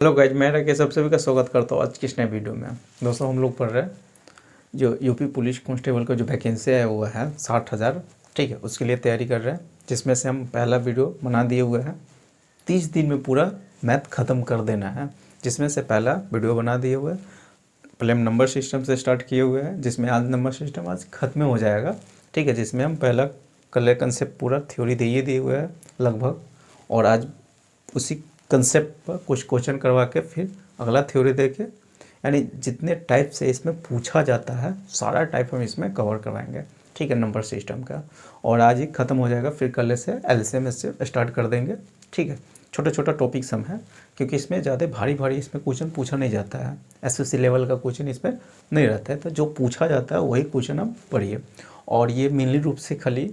Hello guys, मैं राकेश सब सभी का स्वागत करता हूँ आज की इस नए वीडियो में। दोस्तों, हम लोग पढ़ रहे हैं जो यूपी पुलिस कांस्टेबल का जो वैकेंसी है वो है 60,000। ठीक है, उसके लिए तैयारी कर रहे हैं, जिसमें से हम पहला वीडियो बना दिए हुए हैं। 30 दिन में पूरा मैथ ख़त्म कर देना है, जिसमें से पहला वीडियो बना दिए हुए हैं। पहले हम नंबर सिस्टम से स्टार्ट किए हुए हैं, जिसमें आज नंबर सिस्टम आज ख़त्म हो जाएगा। ठीक है, जिसमें हम पहला कलर कंसेप्ट पूरा थ्योरी दिए हुए हैं लगभग, और आज उसी कंसेप्ट पर कुछ क्वेश्चन करवा के फिर अगला थ्योरी दे के, यानी जितने टाइप से इसमें पूछा जाता है सारा टाइप हम इसमें कवर करवाएंगे। ठीक है, नंबर सिस्टम का। और आज ही ख़त्म हो जाएगा, फिर कल से एलसीएम से स्टार्ट कर देंगे। ठीक है, छोटा छोटा टॉपिक्स हम हैं, क्योंकि इसमें ज़्यादा भारी भारी इसमें क्वेश्चन पूछा नहीं जाता है। एसएससी लेवल का क्वेश्चन इसमें नहीं रहता है, तो जो पूछा जाता है वही क्वेश्चन हम पढ़िए। और ये मेनली रूप से खाली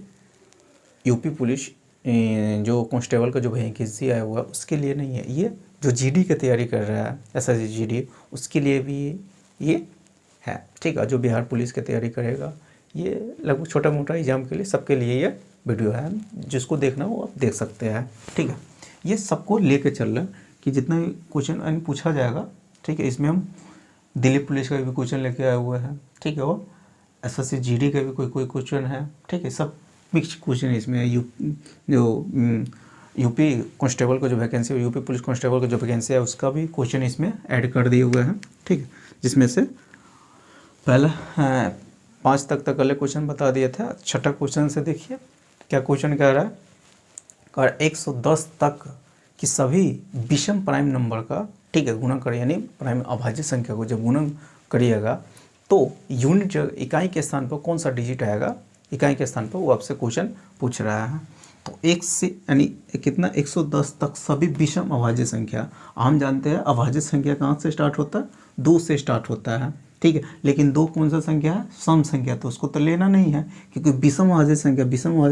यूपी पुलिस जो कांस्टेबल का जो वैकेंसी आया हुआ है उसके लिए नहीं है, ये जो जीडी की तैयारी कर रहा है एसएससी जीडी उसके लिए भी ये है। ठीक है, जो बिहार पुलिस की तैयारी करेगा, ये लगभग छोटा मोटा एग्जाम के लिए सबके लिए ये वीडियो है। जिसको देखना हो आप देख सकते हैं। ठीक है, ये सबको लेके चल रहा है कि जितना भी क्वेश्चन पूछा जाएगा। ठीक है, इसमें हम दिल्ली पुलिस का भी क्वेश्चन लेके आए हुए हैं। ठीक है, और एसएससी जीडी का भी कोई क्वेश्चन है। ठीक है, सब मिक्स क्वेश्चन इसमें यूपी कांस्टेबल का जो वैकेंसी है, यूपी पुलिस कांस्टेबल का जो वैकेंसी है उसका भी क्वेश्चन इसमें ऐड कर दिए हुए हैं। ठीक है, जिसमें से पहला 5 तक पहले क्वेश्चन बता दिया था। छठा क्वेश्चन से देखिए क्या क्वेश्चन कह रहा है। और 110 तक की सभी विषम प्राइम नंबर का, ठीक है, गुणा करिए, यानी प्राइम अभाज्य संख्या को जब गुणा करिएगा तो यूनिट इकाई के स्थान पर कौन सा डिजिट आएगा, इकाई के स्थान पर, वो आपसे क्वेश्चन पूछ रहा है। तो 1 से यानी कितना 110 तक सभी विषम अभाज्य संख्या। हम जानते हैं अभाज्य संख्या कहाँ से स्टार्ट होता है, 2 से स्टार्ट होता है। ठीक है, लेकिन 2 कौन सा संख्या है, सम संख्या, तो उसको तो लेना नहीं है, क्योंकि विषम अभाज्य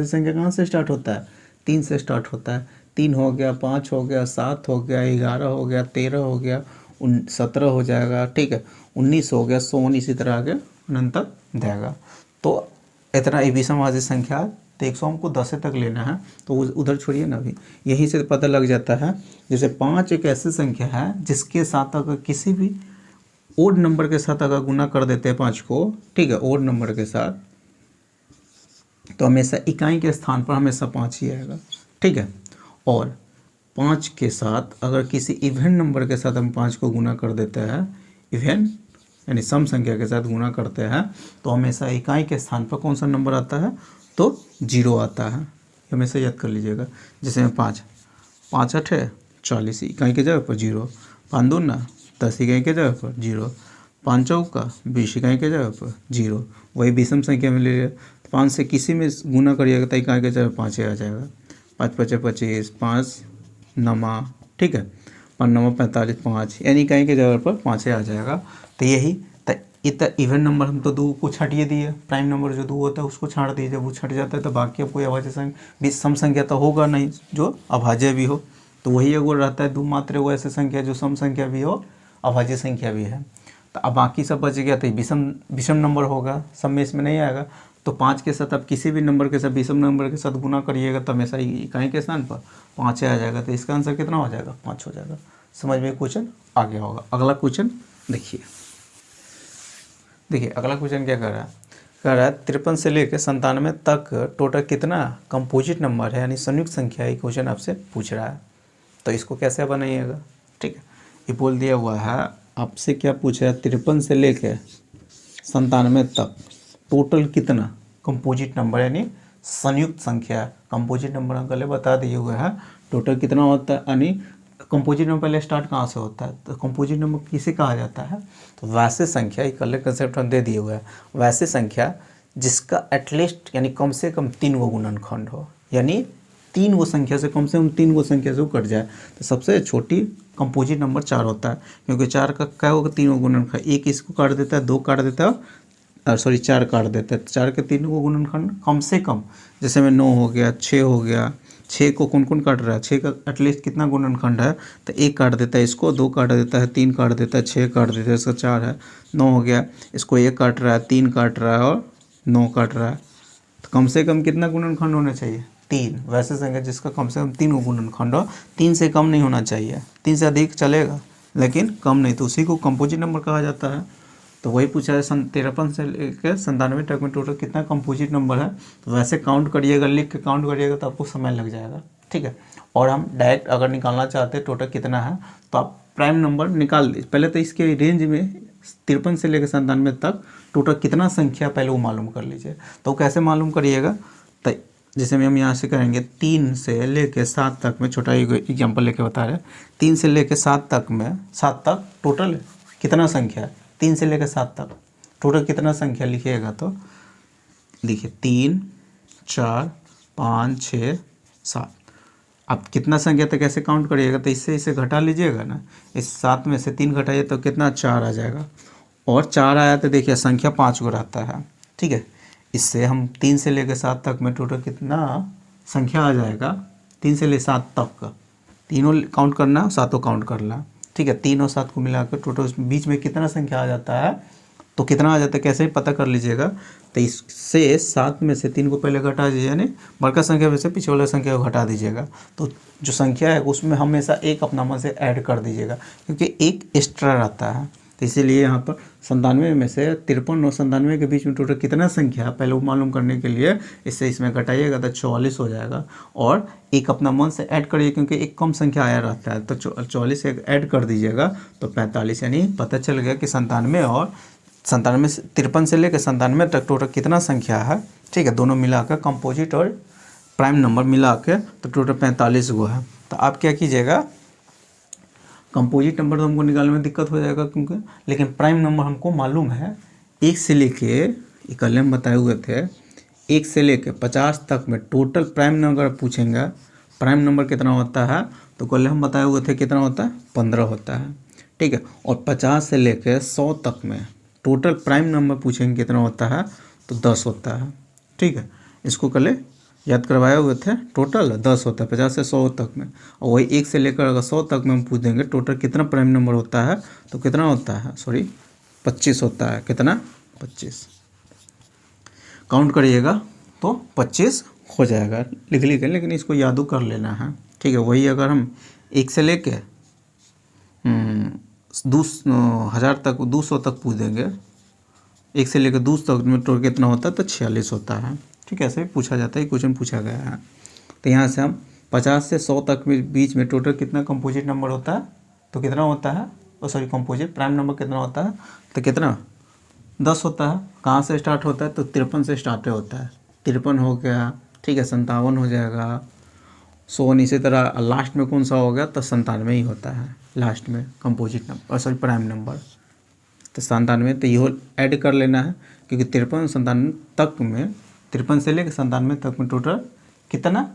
संख्या कहाँ से स्टार्ट होता है, 3 से स्टार्ट होता है। 3 हो गया, 5 हो गया, 7 हो गया, 11 हो गया, 13 हो गया, 17 हो जाएगा। ठीक है, 19 हो गया, 16 इसी तरह आगे अनंत तक जाएगा। तो इतना विषम अभाज्य संख्या, तो 100 हमको 10 तक लेना है, तो उधर छोड़िए ना, अभी यहीं से पता लग जाता है। जैसे 5 एक ऐसी संख्या है जिसके साथ अगर किसी भी ओड नंबर के साथ अगर गुना कर देते हैं 5 को, ठीक है, ओड नंबर के साथ, तो हमेशा इकाई के स्थान पर हमेशा 5 ही आएगा। ठीक है, और 5 के साथ अगर किसी इवन नंबर के साथ हम 5 को गुना कर देते हैं, इवन यानी सम संख्या के साथ गुना करते हैं, तो हमेशा इकाई के स्थान पर कौन सा नंबर आता है, तो 0 आता है। हमेशा याद कर लीजिएगा। जैसे 5 8 40, इकाई के जगह पर 0, 5 दूना 10, इकाई के जगह पर 0, 5 चौका 20, इकाई के जगह पर 0। वही विषम संख्या में ले लिया, 5 से किसी में गुना करिएगा तो इकाई के जगह 5 आ जाएगा। 5 5 25, 5 नमा, ठीक है, 5 नमा 45, 5 यानी इकाई के जगह पर 5 आ जाएगा। तो यही इतना इवन नंबर हम तो 2 को छाटिए दिए, प्राइम नंबर जो 2 होता है उसको छाट दीजिए। जब वो छट जाता है तो बाकी अब कोई अभाज्य संख्या, सम संख्या तो होगा नहीं जो अभाज्य भी हो, तो वही अगर रहता है 2 मात्र वो ऐसे संख्या जो सम संख्या भी हो, अभाज्य संख्या भी है। तो अब बाकी सब बच गया, तो विषम नंबर होगा, सब में इसमें नहीं आएगा। तो 5 के साथ अब किसी भी नंबर के साथ विषम नंबर के साथ गुना करिएगा तो हमेशा इकाई के स्थान पर 5 आ जाएगा। तो इसका आंसर कितना हो जाएगा, 5 हो जाएगा। समझ में क्वेश्चन आ गया होगा। अगला क्वेश्चन देखिए अगला क्वेश्चन क्या कर रहा है 53 से लेकर 97 तक टोटल कितना कंपोजिट नंबर है, यानी संयुक्त संख्या है, क्वेश्चन आपसे पूछ रहा है। तो इसको कैसे बनाइएगा। ठीक है, ये बोल दिया हुआ है आपसे, क्या पूछा है, 53 से लेकर 97 तक टोटल कितना कंपोजिट नंबर, यानी संयुक्त संख्या। कंपोजिट नंबर हम पहले बता दिए हुए हैं, टोटल कितना होता है, यानी कंपोजिट नंबर पहले स्टार्ट कहाँ से होता है, तो कंपोजिट नंबर किसे कहा जाता है, तो वैसे संख्या, एक अलग कंसेप्ट हम दे दिए हुए हैं, वैसे संख्या जिसका एटलीस्ट यानी कम से कम 3 गो गुणनखंड हो, यानी 3 गो संख्या से कम से कम 3 गो संख्या से वो कट जाए। तो सबसे छोटी कंपोजिट नंबर 4 होता है, क्योंकि 4 का क्या होगा, 3 गो गुणनखंड, एक इसको काट देता है, 2 काट देता है, 4 काट देता है। 4 के 3 गो गुणनखंड कम से कम, जैसे में 9 हो गया, 6 हो गया, 6 को कौन कौन काट रहा है, 6 का एटलीस्ट कितना गुणनखंड है, तो 1 काट देता है, इसको 2 काट देता है, 3 काट देता है, 6 काट देता है, इसका 4 है, 9 हो गया, इसको 1 काट रहा है, 3 काट रहा है और 9 काट रहा है। तो कम से कम कितना गुणनखंड होना चाहिए, 3। वैसे संख्या जिसका कम से कम 3 गुणनखंड हो, 3 से कम नहीं होना चाहिए, 3 से अधिक चलेगा लेकिन कम नहीं, तो उसी को कंपोजिट नंबर कहा जाता है। तो वही पूछा है 53 से लेकर 97 तक में टोटल कितना कंपोजिट नंबर है। तो वैसे काउंट करिएगा, लिख के काउंट करिएगा तो आपको समय लग जाएगा, ठीक है। और हम डायरेक्ट अगर निकालना चाहते हैं टोटल कितना है तो आप प्राइम नंबर निकाल लीजिए। पहले तो इसके रेंज में 53 से लेकर 97 तक टोटल कितना संख्या पहले वो मालूम कर लीजिए। तो कैसे मालूम करिएगा, तो जैसे हम यहाँ से करेंगे 3 से लेकर 7 तक में, छोटा एग्जाम्पल लेके बता रहे हैं, 3 से लेकर 7 तक में, 7 तक टोटल कितना संख्या है, 3 से लेकर 7 तक टोटल कितना संख्या लिखिएगा। तो देखिए 3 4 5 6 7, अब कितना संख्या तो कैसे काउंट करिएगा, तो इससे इसे घटा लीजिएगा ना, इस 7 में से 3 घटाइए तो कितना 4 आ जाएगा। और 4 आया तो देखिए संख्या 5 को रहता है, ठीक है। इससे हम 3 से लेकर 7 तक में टोटल कितना संख्या आ जाएगा, 3 से लेकर 7 तक का तीनों काउंट करना, सातों काउंट करना, ठीक है। 3 और 7 को मिलाकर टोटल बीच में कितना संख्या आ जाता है, तो कितना आ जाता है कैसे पता कर लीजिएगा। तो इससे 7 में से 3 को पहले घटा दीजिए, यानी बड़का संख्या में से पीछे वाला संख्या को घटा दीजिएगा। तो जो संख्या है उसमें हमेशा एक अपना मन से ऐड कर दीजिएगा, क्योंकि एक एक्स्ट्रा रहता है। तो इसीलिए यहाँ पर 97 में से 53 और 97 के बीच में टोटल कितना संख्या पहले वो मालूम करने के लिए इससे इसमें घटाइएगा तो 44 हो जाएगा। और एक अपना मन से ऐड करिए, क्योंकि एक कम संख्या आया रहता है, तो 44 एक ऐड कर दीजिएगा तो 45, यानी पता चल गया कि 97 और 97 53 से लेकर 97 तक टोटल कितना संख्या है, ठीक है। दोनों मिलाकर कंपोजिट और प्राइम नंबर मिला के तो टोटल 45 गो है। तो आप क्या कीजिएगा, कंपोजिट नंबर तो हमको निकालने में दिक्कत हो जाएगा क्योंकि, लेकिन प्राइम नंबर हमको मालूम है 1 से लेके, कल हम बताए हुए थे 1 से लेके 50 तक में टोटल प्राइम नंबर पूछेंगे, प्राइम नंबर कितना होता है, तो कल हम बताए हुए थे कितना होता है 15 होता है, ठीक है। और 50 से लेके 100 तक में टोटल प्राइम नंबर पूछेंगे कितना होता है, तो 10 होता है, ठीक है। इसको कल याद करवाए हुए थे, टोटल 10 होता है 50 से 100 तक में। और वही 1 से लेकर अगर 100 तक में हम पूछ देंगे टोटल कितना प्राइम नंबर होता है, तो कितना होता है, सॉरी 25 होता है, कितना 25। काउंट करिएगा तो 25 हो जाएगा, लिख लीजिए, लेकिन इसको याद कर लेना है, ठीक है। वही अगर हम 1 से लेके 1000 तक 200 तक पूछ देंगे, 1 से लेकर 200 तक में टोटल कितना होता है, तो 46 होता है, ठीक है। ऐसे भी पूछा जाता है, क्वेश्चन पूछा गया है। तो यहाँ से हम 50 से 100 तक में बीच में टोटल कितना कंपोजिट नंबर होता है, तो कितना होता है, सॉरी कंपोजिट प्राइम नंबर कितना होता है, तो कितना 10 होता है। कहाँ से स्टार्ट होता है, तो 53 से स्टार्ट होता है, 53 हो गया, ठीक है। 57 हो जाएगा, 100, इसी तरह लास्ट में कौन सा हो गया, तो 97 ही होता है लास्ट में composite number, sorry prime number. तो 97, तो ये ऐड कर लेना है, क्योंकि 53 97 तक में, 53 से लेकर 97 तक में टोटल कितना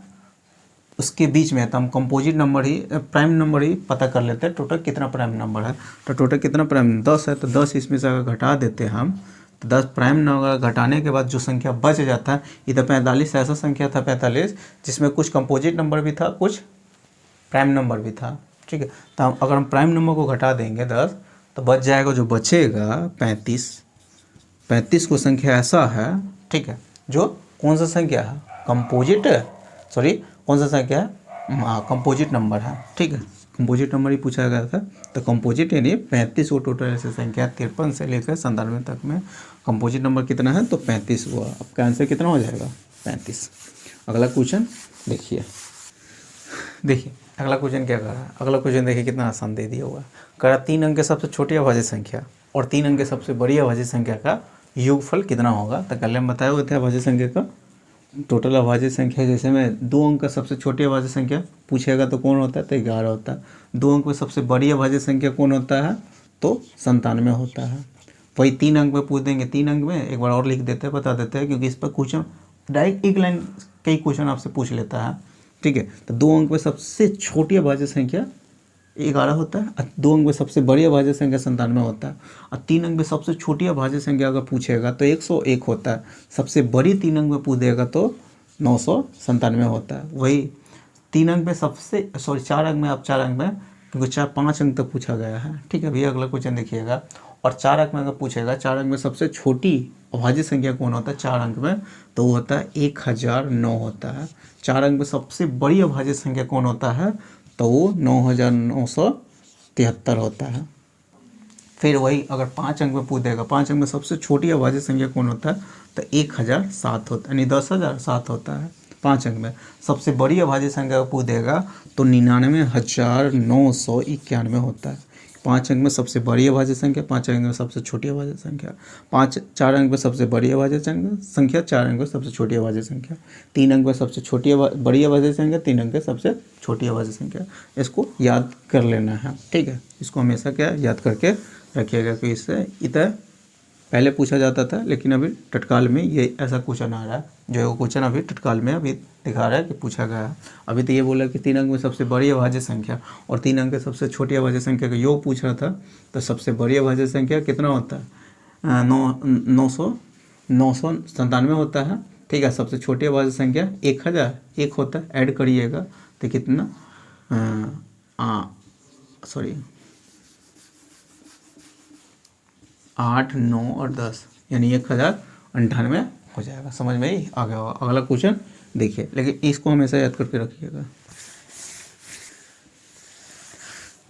उसके बीच में है, तो हम कंपोजिट नंबर ही, प्राइम नंबर ही पता कर लेते हैं टोटल कितना प्राइम नंबर है। तो टोटल कितना प्राइम 10 है, तो 10 इसमें से अगर घटा देते हैं हम, तो 10 प्राइम नंबर घटाने के बाद जो संख्या बच जाता है, इधर 45 ऐसा संख्या था 45 जिसमें कुछ कंपोजिट नंबर भी था, कुछ प्राइम नंबर भी था, ठीक है। तो हम अगर हम प्राइम नंबर को घटा देंगे 10, तो बच जाएगा, जो बचेगा 35 को संख्या ऐसा है, ठीक है, जो कौन सा संख्या है, कंपोजिट, सॉरी कौन सा संख्या है, कंपोजिट नंबर है, ठीक है। कंपोजिट नंबर ही पूछा गया था, तो कंपोजिट यानी 35 को टोटल ऐसे संख्या 53 से लेकर 97 तक में कंपोजिट नंबर कितना है, तो 35 हुआ। आपका आंसर कितना हो जाएगा, 35। अगला क्वेश्चन देखिए अगला क्वेश्चन क्या कर रहा है, अगला क्वेश्चन देखिए कितना आसान दे दिया हुआ। कह रहा 3 अंक के सबसे छोटी अभाज्य संख्या और 3 अंक के सबसे बड़ी अभाज्य संख्या का योगफल कितना होगा। तो कल हम बताए हुए थे अभाज्य संख्या का टोटल अभाज्य संख्या, जैसे में 2 अंक का सबसे छोटी अभाज्य संख्या पूछेगा तो कौन होता है, तो 11 होता है। 2 अंक में सबसे बड़ी अभाज्य संख्या कौन होता है, तो 97 होता है। वही 3 अंक में पूछ देंगे, 3 अंक में एक बार और लिख देते हैं, बता देते हैं, क्योंकि इस पर क्वेश्चन डायरेक्ट एक लाइन कई क्वेश्चन आपसे पूछ लेता है, ठीक है। तो 2 अंक में सबसे छोटी अभाज्य संख्या 11 होता है, और 2 अंक में सबसे बड़ी अभाज्य संख्या 97 होता है, और 3 अंक में सबसे छोटी अभाज्य संख्या अगर पूछेगा तो 101 होता है। सबसे बड़ी 3 अंक में पूछेगा तो 997 होता है। वही 3 अंक में सबसे, सॉरी 4 अंक में, अब 4 अंक में, क्योंकि 5 अंक तक पूछा गया है, ठीक है भैया। अगला क्वेश्चन देखिएगा, और 4 अंक में अगर पूछेगा, 4 अंक में सबसे छोटी अभाज्य संख्या कौन होता है 4 अंक में, तो वो होता है 1009 होता है। 4 अंक में सबसे बड़ी अभाज्य संख्या कौन होता है, तो वो 9900 73 होता है। फिर वही अगर 5 अंक में पूछ देगा, 5 अंक में सबसे छोटी अभाज्य संख्या कौन होता है, तो 1007 होता है, यानी 10,007 होता है 5 अंक में। सबसे बड़ी अभाज्य संख्या पूछ देगा तो 99,991 होता है। 5 अंक में सबसे बड़ी अभाज्य संख्या, 5 अंक में सबसे छोटी अभाज्य संख्या, 4 अंक में सबसे बड़ी अभाज्य संख्या, 4 अंक में सबसे छोटी अभाज्य संख्या, 3 अंक में सबसे बड़ी अभाज्य संख्या, 3 अंक में सबसे छोटी अभाज्य संख्या। इसको याद कर लेना है, ठीक है। इसको हमेशा क्या याद करके रखिएगा कि इससे इतना पहले पूछा जाता था, लेकिन अभी तत्काल में ये ऐसा क्वेश्चन आ रहा है, जो क्वेश्चन अभी तत्काल में अभी दिखा रहा है कि पूछा गया है। अभी तो ये बोला कि 3 अंक में सबसे बड़ी अभाज्य संख्या और 3 अंक में सबसे छोटी अभाज्य संख्या का योग पूछ रहा था, तो सबसे बड़ी अभाज्य संख्या कितना होता है, 997 होता है, ठीक है। सबसे छोटी अभाज्य संख्या 1001 होता है, ऐड करिएगा तो कितना 8, 9 और 10 यानी 1098 हो जाएगा। समझ में ही आ गया होगा। अगला क्वेश्चन देखिए, लेकिन इसको हमेशा याद करके रखिएगा।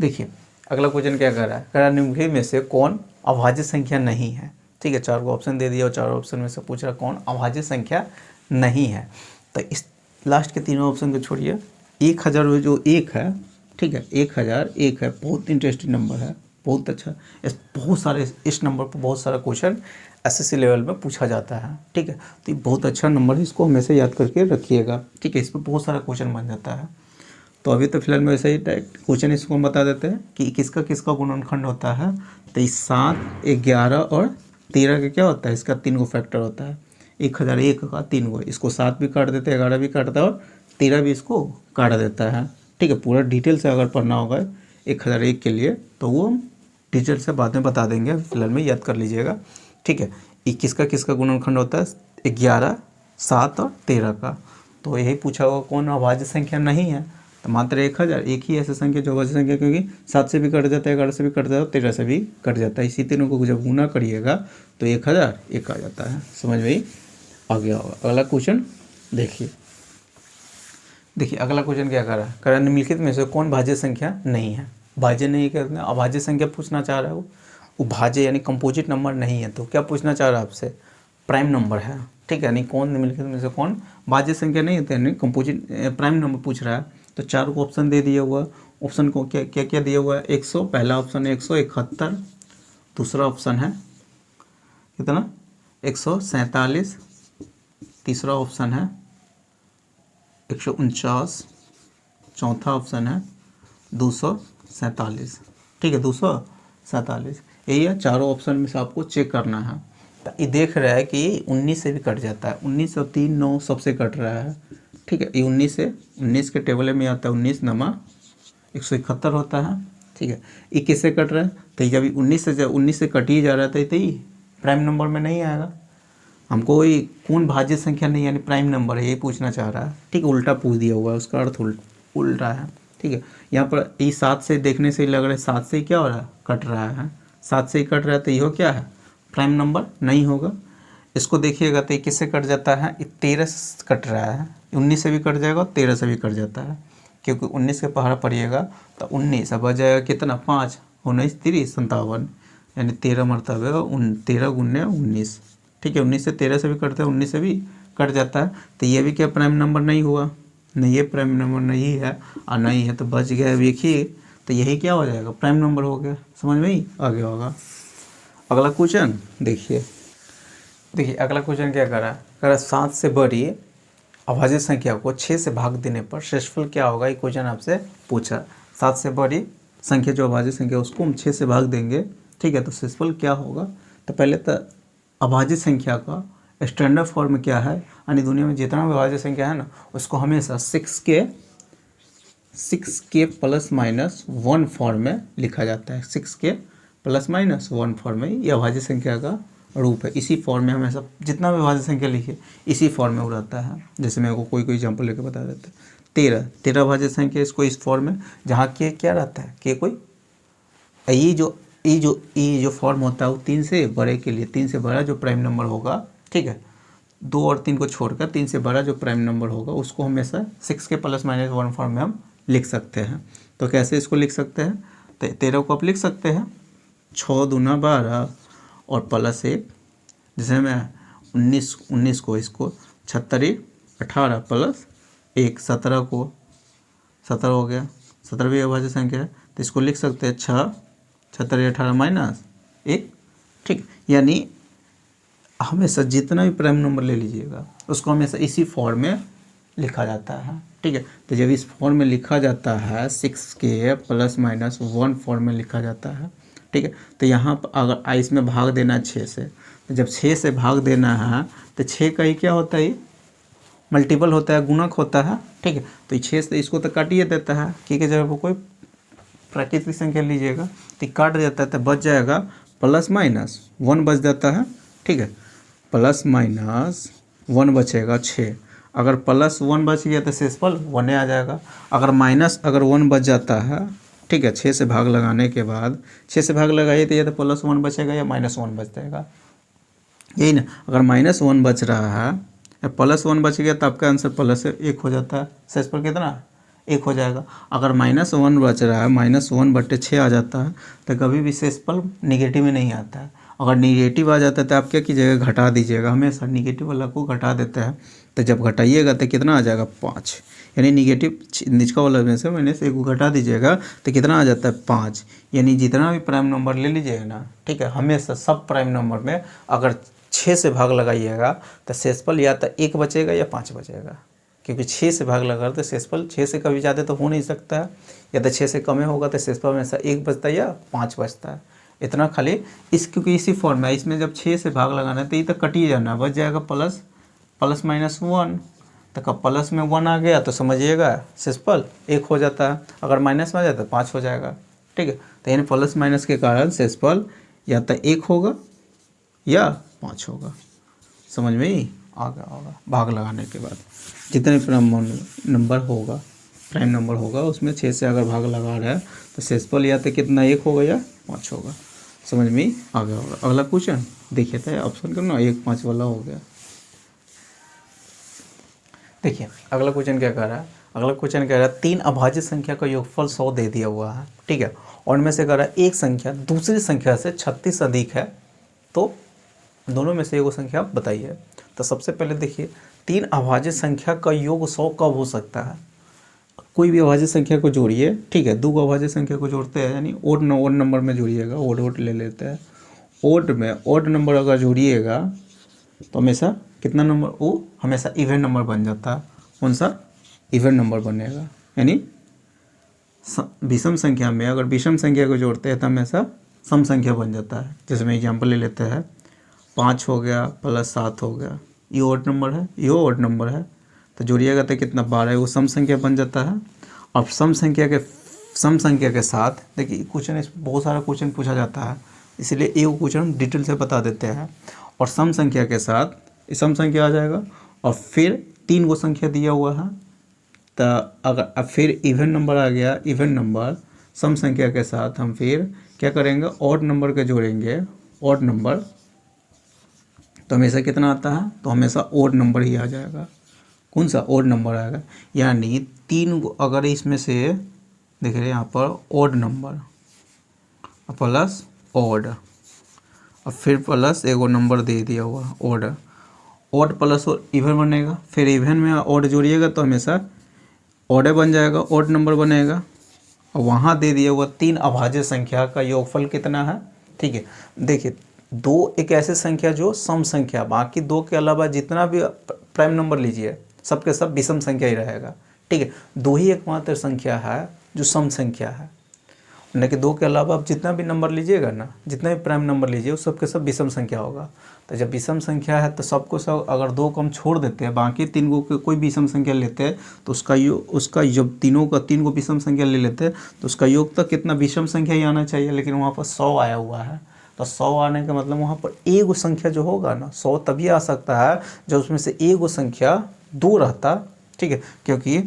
देखिए अगला क्वेश्चन क्या कर रहा है, कह रहा है निम्नलिखित में से कौन अभाज्य संख्या नहीं है, ठीक है। 4 को ऑप्शन दे दिया और 4 ऑप्शन में से पूछ रहा कौन अभाज्य संख्या नहीं है। तो इस लास्ट के तीनों ऑप्शन को छोड़िए, 1000 जो एक है, ठीक है, 1001 है, बहुत इंटरेस्टिंग नंबर है, बहुत अच्छा। बहुत सारे इस नंबर पर बहुत सारा क्वेश्चन एसएससी लेवल में पूछा जाता है, ठीक है। तो ये बहुत अच्छा नंबर है, इसको हमेशा याद करके रखिएगा, ठीक है। इस पर बहुत सारा क्वेश्चन बन जाता है। तो अभी तो फिलहाल में वैसे ही क्वेश्चन इसको बता देते हैं कि किसका किसका गुणनखंड होता है। तो 7, 11 और 13 का क्या होता है, इसका 3 गो फैक्टर होता है। 1001 का 3 गो, इसको 7 भी काट देते हैं, 11 भी काटता है और 13 भी इसको काट देता है, ठीक है। पूरा डिटेल से अगर पढ़ना होगा 1001 के लिए तो वो हम डिटेल से बाद में बता देंगे, फिलहाल में याद कर लीजिएगा, ठीक है। 21 का किसका गुणनखंड होता है, 11, 7 और 13 का। तो यही पूछा होगा कौन अभाज्य संख्या नहीं है, तो मात्र 1000 एक ही ऐसी संख्या जो अभाज्य संख्या, क्योंकि 7 से भी कट जाता है, 11 से भी कट जाता है, 13 से भी कट जाता है। इसी तीनों को जब गुना करिएगा तो 1001 आ जाता है। समझ में ही आ गया होगा। अगला क्वेश्चन देखिए, अगला क्वेश्चन क्या कर रहा है, कह रहा है निम्नलिखित में से कौन भाज्य संख्या नहीं है। भाज्य नहीं कहते हैं, अभाज्य संख्या पूछना चाह रहा है वो भाज्य यानी कंपोजिट नंबर नहीं है। तो क्या पूछना चाह रहा है आपसे, प्राइम नंबर है, ठीक है। यानी कौन निम्नलिखित में से कौन भाज्य संख्या नहीं होता है, यानी कंपोजिट प्राइम नंबर पूछ रहा है। तो 4 को ऑप्शन दे दिया हुआ, ऑप्शन को क्या क्या क्या दिया हुआ है, 100, पहला ऑप्शन है 171, दूसरा ऑप्शन है कितना 147, तीसरा ऑप्शन है 149, चौथा ऑप्शन है 247, ठीक है, 247। यही है, चारों ऑप्शन में से आपको चेक करना है। तो ये देख रहा है कि 19 से भी कट जाता है, 19 और 3, 9 सबसे कट रहा है, ठीक है। ये 19 के टेबल में आता है, 19 नमा 171 होता है, ठीक है। ये किससे कट रहा है, तो जब 19 से कट ही जा रहा था तो ये प्राइम नंबर में नहीं आएगा। हमको ये कौन भाज्य संख्या नहीं यानी प्राइम नंबर है, ये पूछना चाह रहा है, ठीक है। उल्टा पूछ दिया हुआ है, उसका अर्थ उल्टा है, ठीक है। यहाँ पर ये 7 से देखने से लग रहा है 7 से क्या हो रहा है, कट रहा है, 7 से ही कट रहा है, तो ये क्या है, प्राइम नंबर नहीं होगा। इसको देखिएगा तो ये किससे कट जाता है, 13 से कट रहा है, 19 से भी कट जाएगा और 13 से भी कट जाता है, क्योंकि 19 के पहाड़ पड़िएगा तो 19 अब आ जाएगा कितना, 5, 19, 30, 57, यानी 13 मरतबे 13 गुने 19, ठीक है। 19 से 13 से भी कटता है, 19 से भी कट जाता है, तो ये भी क्या प्राइम नंबर नहीं हुआ, नहीं ये प्राइम नंबर नहीं है और नहीं है तो बच गया देखिए, तो यही क्या हो जाएगा, प्राइम नंबर हो गया। समझ में ही आ गया होगा। अगला क्वेश्चन देखिए, अगला क्वेश्चन क्या कर रहा है, कह रहा है 7 से बड़ी अभाज्य संख्या को 6 से भाग देने पर शेषफल क्या होगा। ये क्वेश्चन आपसे पूछा, 7 से बड़ी संख्या जो अभाज्य संख्या उसको हम 6 से भाग देंगे, ठीक है, तो शेषफल क्या होगा। तो पहले तो अभाज्य संख्या का स्टैंडर्ड फॉर्म क्या है, यानी दुनिया में जितना भी अभाज्य संख्या है ना उसको हमेशा 6 के प्लस माइनस 1 फॉर्म में लिखा जाता है। 6 के प्लस माइनस 1 फॉर्म में ये अभाज्य संख्या का रूप है। इसी फॉर्म में हमेशा जितना भी अभाज्य संख्या लिखिए इसी फॉर्म में उड़ाता है। जैसे मैं को कोई एग्जाम्पल लेकर बता देता है, 13 अभाज्य संख्या, इसको इस फॉर्म में जहाँ के क्या रहता है, के कोई ये जो फॉर्म होता है वो 3 से बड़े के लिए, 3 से बड़ा जो प्राइम नंबर होगा, ठीक है, 2 और 3 को छोड़कर 3 से बड़ा जो प्राइम नंबर होगा उसको हमेशा 6 के प्लस माइनस 1 फॉर्म में हम लिख सकते हैं। तो कैसे इसको लिख सकते हैं, तो 13 को आप लिख सकते हैं 6 दूना 12 और प्लस 1, जैसे मैं 19 को इसको 76 18 प्लस 1 17 को 17 हो गया, 17 भी अभाज्य संख्या है तो इसको लिख सकते हैं 6 76 18 माइनस 1। ठीक, यानी हमेशा जितना भी प्राइम नंबर ले लीजिएगा उसको हमेशा इसी फॉर्म में लिखा जाता है। ठीक है, तो जब इस फॉर्म में लिखा जाता है 6 के प्लस माइनस 1 फॉर्म में लिखा जाता है। ठीक है, तो यहाँ पर अगर इसमें भाग देना है 6 से, तो जब 6 से भाग देना है तो 6 का ही क्या होता है, मल्टीपल होता है, गुणक होता है। ठीक है, तो 6 से इसको तो काटिए देता है, ठीक है, जब वो कोई प्राकृतिक संख्या लीजिएगा तो काट देता है तो बच जाएगा प्लस माइनस 1 बच जाता है। ठीक है, प्लस माइनस 1 बचेगा 6, अगर प्लस 1 बच गया तो शेषफल 1 आ जाएगा। अगर माइनस अगर 1 बच जाता है, ठीक है, 6 से भाग लगाने के बाद 6 से भाग लगाइए तो या तो प्लस 1 बचेगा या माइनस 1 बच जाएगा, यही ना। अगर माइनस 1 बच रहा है या प्लस 1 बच गया तो आपका आंसर प्लस 1 हो जाता है, शेषफल कितना 1 हो जाएगा। अगर माइनस 1 बच रहा है, माइनस 1/6 आ जाता है तो कभी भी शेषफल निगेटिव में नहीं आता है। अगर निगेटिव आ जाता है तो आप क्या कीजिएगा, घटा दीजिएगा, हमेशा निगेटिव वाला को घटा देता है। तो जब घटाइएगा तो कितना आ जाएगा 5, यानी निगेटिव निचका वाला में से माइनस 1 को घटा दीजिएगा तो कितना आ जाता है 5। यानी जितना भी प्राइम नंबर ले लीजिएगा ना, ठीक है, हमेशा सब प्राइम नंबर में अगर 6 से भाग लगाइएगा तो शेषफल या तो 1 बचेगा या 5 बचेगा, क्योंकि 6 से भाग लगा तो शेषफल 6 से कभी ज़्यादा तो हो नहीं सकता है, या तो 6 से कम होगा तो शेषफल हमेशा 1 बचता है या 5 बचता है। इतना खाली क्योंकि इसी फॉर्म में इसमें जब 6 से भाग लगाना है तो ये तो कट ही जाना, बच जाएगा प्लस माइनस 1। तो कब प्लस में 1 आ गया तो समझिएगा शेषफल 1 हो जाता है, अगर माइनस में आ जाता है 5 हो जाएगा। ठीक है, तो यानी प्लस माइनस के कारण शेषफल या तो 1 होगा या 5 होगा। समझ में ही आ गया होगा। भाग लगाने के बाद जितने प्राइम नंबर होगा उसमें 6 से अगर भाग लगा रहा है तो शेषफल या तो कितना 1 होगा या 5 होगा। समझ में ही आ गया होगा। अगला क्वेश्चन देखिए, था ऑप्शन करना 1 5 वाला हो गया। देखिए अगला क्वेश्चन क्या कह रहा है, अगला क्वेश्चन कह रहा है 3 अभाज्य संख्या का योगफल 100 दे दिया हुआ है। ठीक है, और उनमें से कह रहा है एक संख्या दूसरी संख्या से 36 अधिक है, तो दोनों में से एक संख्या बताइए। तो सबसे पहले देखिए 3 अभाज्य संख्या का योग 100 कब हो सकता है। कोई भी अभाज्य संख्या को जोड़िए, ठीक है, 2 अभाज्य संख्या को जोड़ते हैं, यानी ओड नंबर में जोड़िएगा, ओड ले लेते हैं। ओड में ओड नंबर अगर जोड़िएगा तो हमेशा कितना नंबर, वो हमेशा इवन नंबर बन जाता है। कौन सा इवन नंबर बनेगा, यानी विषम संख्या में अगर विषम संख्या को जोड़ते हैं तो हमेशा सम संख्या बन जाता है। जैसे मैं एग्जाम्पल ले लेते हैं, 5 हो गया प्लस 7 हो गया, ये ओड नंबर है, ये ओड नंबर है, तो जोड़िएगा तो कितना 12, वो सम संख्या बन जाता है। और सम संख्या के साथ देखिए क्वेश्चन, इस बहुत सारा क्वेश्चन पूछा जाता है, इसलिए एक क्वेश्चन हम डिटेल से बता देते हैं। और सम संख्या के साथ सम संख्या आ जाएगा, और फिर 3 गो संख्या दिया हुआ है, तो अगर अब फिर इवन नंबर आ गया, इवन नंबर सम संख्या के साथ हम फिर क्या करेंगे, ऑड नंबर के जोड़ेंगे, ऑड नंबर, तो हमेशा कितना आता है, तो हमेशा ऑड नंबर ही आ जाएगा। कौन सा ऑड नंबर आएगा, यानी 3 गो अगर इसमें से देख रहे हैं यहाँ पर ऑड नंबर प्लस ऑड, और फिर प्लस एगो नंबर दे दिया हुआ ऑड, ऑड प्लस इवन बनेगा, फिर इवन में ऑड जोड़िएगा तो हमेशा ऑड बन जाएगा, ऑड नंबर बनेगा। और वहाँ दे दिया हुआ 3 अभाज्य संख्या का योगफल कितना है। ठीक है, देखिए 2 एक ऐसी संख्या जो सम संख्या, बाकी 2 के अलावा जितना भी प्राइम नंबर लीजिए सबके सब विषम संख्या ही रहेगा। ठीक है, 2 ही एकमात्र संख्या है जो सम संख्या है, न कि 2 के अलावा आप जितना भी नंबर लीजिएगा ना, जितना भी प्राइम नंबर लीजिए उस सबके सब विषम संख्या होगा। तो जब विषम संख्या है तो सबको सब अगर 2 को हम छोड़ देते हैं, बाकी 3 गो के कोई विषम संख्या लेते हैं तो उसका जब 3 गो विषम संख्या ले लेते हैं तो उसका योग तक कितना विषम संख्या ही आना चाहिए, लेकिन वहाँ पर 100 आया हुआ है। तो 100 आने का मतलब वहाँ पर एक संख्या जो होगा ना, 100 तभी आ सकता है जब उसमें से एक संख्या 2 रहता। ठीक है, क्योंकि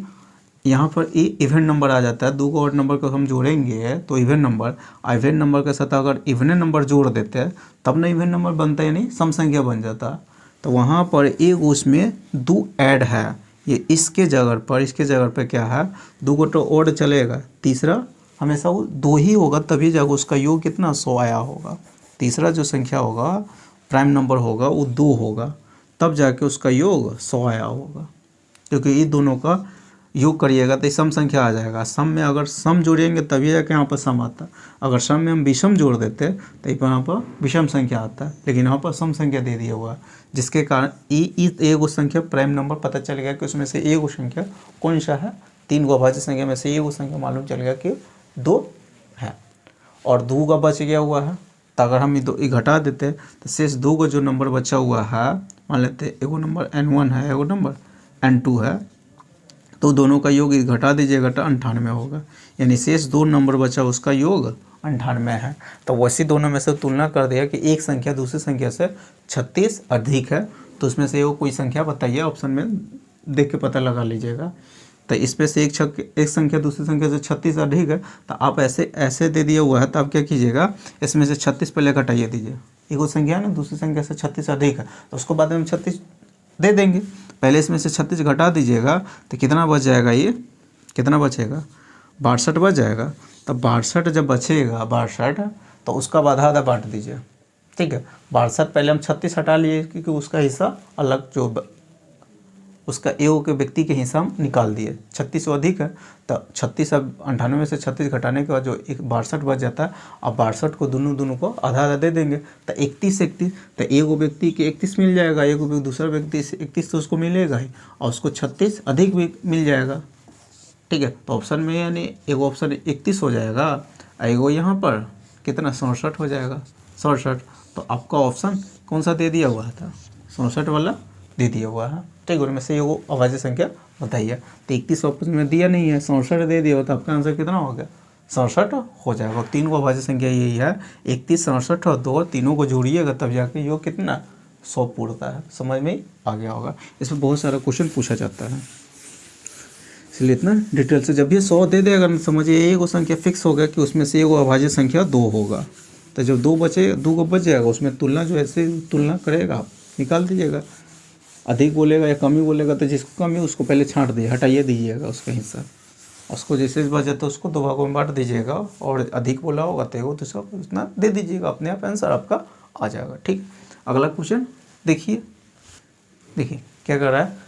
यहाँ पर इवन नंबर आ जाता है, 2 को ऑड नंबर को हम जोड़ेंगे तो इवन नंबर के साथ अगर इवन नंबर जोड़ देते हैं तब ना इवन नंबर बनता है, यानी सम संख्या बन जाता। तो वहाँ पर एक उसमें 2 ऐड है, ये इसके जगह पर क्या है, 2 को तो ऑड चलेगा, तीसरा हमेशा वो 2 ही होगा, तभी जाकर उसका योग कितना 100 आया होगा। तीसरा जो संख्या होगा प्राइम नंबर होगा वो 2 होगा, तब जाके उसका योग 100 आया होगा, क्योंकि ये दोनों का योग करिएगा तो सम संख्या आ जाएगा। सम में अगर सम जोड़ेंगे तभी जाके यहाँ पर सम आता है। अगर सम में हम विषम जोड़ देते तो यहाँ पर विषम संख्या आता है, लेकिन यहाँ पर सम संख्या दे दिया हुआ है, जिसके कारण एगो संख्या प्राइम नंबर पता चल गया कि उसमें से एगो संख्या कौन सा है, 3 गो अभाज्य संख्या में से एगो संख्या मालूम चल गया कि 2 है और 2 का बच गया हुआ है। तो अगर हम ये घटा देते तो शेष 2 को जो नंबर बचा हुआ है, मान लेते एगो नंबर n1 है, एगो नंबर n2 है, तो दोनों का योग घटा दीजिएगा तो 98 होगा, यानी शेष 2 नंबर बचा उसका योग 98 है। तो वैसी दोनों में से तुलना कर दिया कि एक संख्या दूसरी संख्या से 36 अधिक है, तो उसमें से वो कोई संख्या बताइए, ऑप्शन में देख के पता लगा लीजिएगा। तो इसमें से एक संख्या दूसरी संख्या से 36 अधिक है, तो आप ऐसे दे दिया हुआ है, तो आप क्या कीजिएगा, इसमें से 36 पहले घटाइए दीजिए। एगो संख्या ना दूसरी संख्या से 36 अधिक है, तो उसको बाद में हम 36 दे देंगे। पहले इसमें से 36 घटा दीजिएगा तो कितना बच जाएगा, ये कितना बचेगा, 62 बच जाएगा। तो 62 जब बचेगा 62, तो उसका आधा आधा बांट दीजिए, ठीक है। 62 पहले हम 36 हटा लिए क्योंकि उसका हिस्सा अलग, जो उसका एगो के व्यक्ति के हिस्सा हम निकाल दिए, 36 अधिक है, तो 36 अब 98 में से 36 घटाने के बाद जो 62 बच जाता है, अब 62 को दोनों को आधा आधा दे देंगे, तो 31 तो एगो व्यक्ति के 31 मिल जाएगा, एगो दूसरा व्यक्ति से 31 तो उसको मिलेगा ही, और उसको 36 अधिक भी मिल जाएगा, ठीक है। तो ऑप्शन में यानी एगो ऑप्शन 31 हो जाएगा, एगो यहाँ पर कितना 67 हो जाएगा, 67। तो आपका ऑप्शन कौन सा दे दिया हुआ था, 67 वाला दे दिया हुआ है, ठीक है। उनमें से एगो अभाज्य संख्या बताइए, तो 31 ऑप्शन में दिया नहीं है, 67 दे दिया, तो आपका आंसर कितना हो गया, 67 हो जाएगा। 3 को अभाज्य संख्या यही है, 31, 67 और 2, तीनों को जोड़िएगा तब जाके योग कितना 100 पूरता है। समझ में आ गया होगा। इसमें बहुत सारा क्वेश्चन पूछा जाता है, इसलिए इतना डिटेल से जब ये 100 दे देगा ना, समझिए एगो संख्या फिक्स हो गया कि उसमें से एगो अभाज्य संख्या 2 होगा। तो जब 2 को बच जाएगा, उसमें तुलना जो ऐसे तुलना करेगा आप निकाल दीजिएगा, अधिक बोलेगा या कमी बोलेगा तो जिसको कमी उसको पहले छांट दिए, हटाइए दीजिएगा उसका हिस्सा, उसको जैसे बचे तो उसको 2 भागों में बांट दीजिएगा, और अधिक बोला होगा तो एगो दूसरा उतना दे दीजिएगा, अपने आप आंसर आपका आ जाएगा, ठीक। अगला क्वेश्चन देखिए क्या कर रहा है,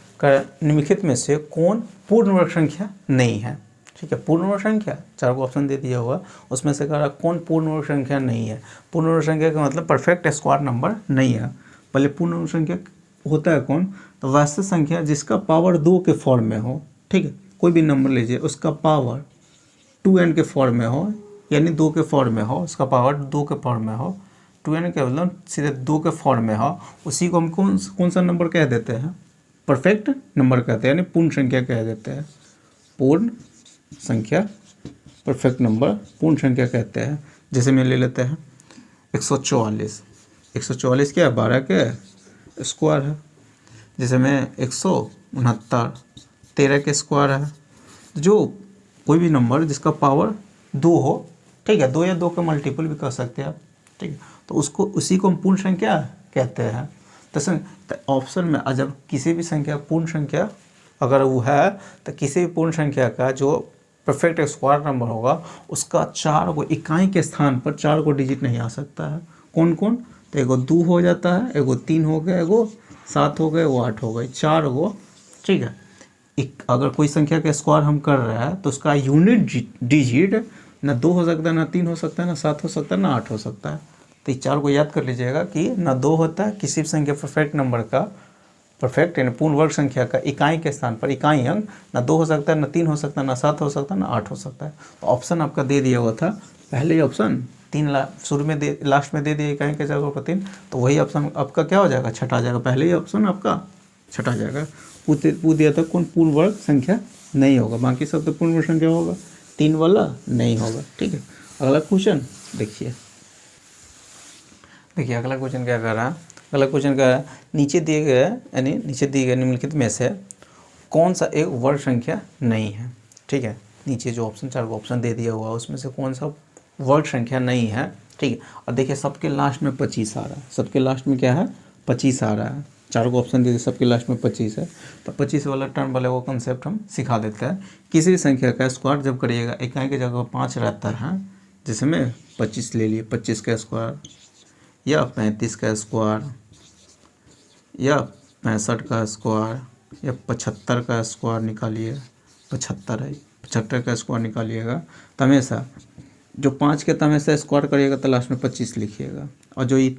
निम्नलिखित में से कौन पूर्ण वर्ग संख्या नहीं है, ठीक है। पूर्ण वर्ग संख्या 4 को ऑप्शन दे दिया हुआ, उसमें से कह रहा है कौन पूर्ण वर्ग संख्या नहीं है। पूर्ण वर्ग संख्या का मतलब परफेक्ट स्क्वायर नंबर नहीं है। पहले पूर्ण वर्ग संख्या होता है कौन, तो वास्तविक संख्या जिसका पावर 2 के फॉर्म में हो, ठीक है। कोई भी नंबर लीजिए, उसका पावर 2n के फॉर्म में हो, यानी 2 के फॉर्म में हो, उसका पावर 2 के फॉर्म में हो, 2n के मतलब सीधे 2 के फॉर्म में हो, उसी को हम कौन सा नंबर कह देते हैं, परफेक्ट नंबर कहते हैं, यानी पूर्ण संख्या कह देते हैं। पूर्ण संख्या परफेक्ट नंबर पूर्ण संख्या कहते हैं। जैसे मैं ले लेते हैं 144 क्या है, 12 के स्क्वायर है। जैसे मैं 169 13 के स्क्वायर है। जो कोई भी नंबर जिसका पावर 2 हो, ठीक है, 2 या 2 का मल्टीपल भी कर सकते हैं आप, ठीक है, तो उसको उसी को हम पूर्ण संख्या कहते हैं। तो ऑप्शन में जब किसी भी संख्या पूर्ण संख्या अगर वो है, तो किसी भी पूर्ण संख्या का जो परफेक्ट स्क्वायर नंबर होगा उसका 4 को इकाई के स्थान पर 4 को डिजिट नहीं आ सकता है। कौन कौन, तो एगो 2 हो जाता है, एगो 3 हो गया, एगो 7 हो गए, एगो 8 हो गए, 4 गो, ठीक है। अगर कोई संख्या का स्क्वायर हम कर रहे हैं तो उसका यूनिट डिजिट ना 2 हो सकता है, ना 3 हो सकता है, ना 7 हो सकता है, ना 8 हो सकता है। तो इस 4 को याद कर लीजिएगा कि ना 2 होता है किसी भी संख्या परफेक्ट नंबर का, परफेक्ट यानी पूर्ण वर्ग संख्या का इकाई के स्थान पर इकाई अंक ना 2 हो सकता है, ना 3 हो सकता है, ना 7 हो सकता है, ना 8 हो सकता है। तो ऑप्शन आपका दे दिया हुआ था पहले ही ऑप्शन 3 शुरू में दे, लास्ट में दे दिया इकाई के जगह पर 3, तो वही ऑप्शन आपका क्या हो जाएगा, छठा जाएगा। पहले ही ऑप्शन आपका छठा जाएगा। पूछ दिया था कौन पूर्ण वर्ग संख्या नहीं होगा, बाकी सब तो पूर्ण वर्ग संख्या होगा, 3 वाला नहीं होगा, ठीक है। अगला क्वेश्चन देखिए अगला क्वेश्चन क्या कर रहा है। अगला क्वेश्चन क्या है, नीचे दिए गए निम्नलिखित में से कौन सा एक वर्ग संख्या नहीं है, ठीक है। नीचे जो ऑप्शन 4 ऑप्शन दे दिया हुआ उसमें से कौन सा वर्ग संख्या नहीं है, ठीक है। और देखिए सबके लास्ट में 25 आ रहा है, सबके लास्ट में क्या है 25 आ रहा है, चारों को ऑप्शन दे दिए, सबके लास्ट में 25 है, तो 25 वाला टर्म वाले वो कंसेप्ट हम सिखा देते हैं। किसी भी संख्या का स्क्वायर जब करिएगा, इकाई की जगह 5 रहता है, जिसमें 25 ले लिए, 25 का स्क्वायर या 35 का स्क्वायर या 65 का स्क्वायर या 75 का स्क्वायर निकालिए, 75 है, 75 का स्क्वायर निकालिएगा, तो हमेशा जो 5 के हमेशा स्क्वायर करिएगा तो लास्ट में 25 लिखिएगा, और जो ई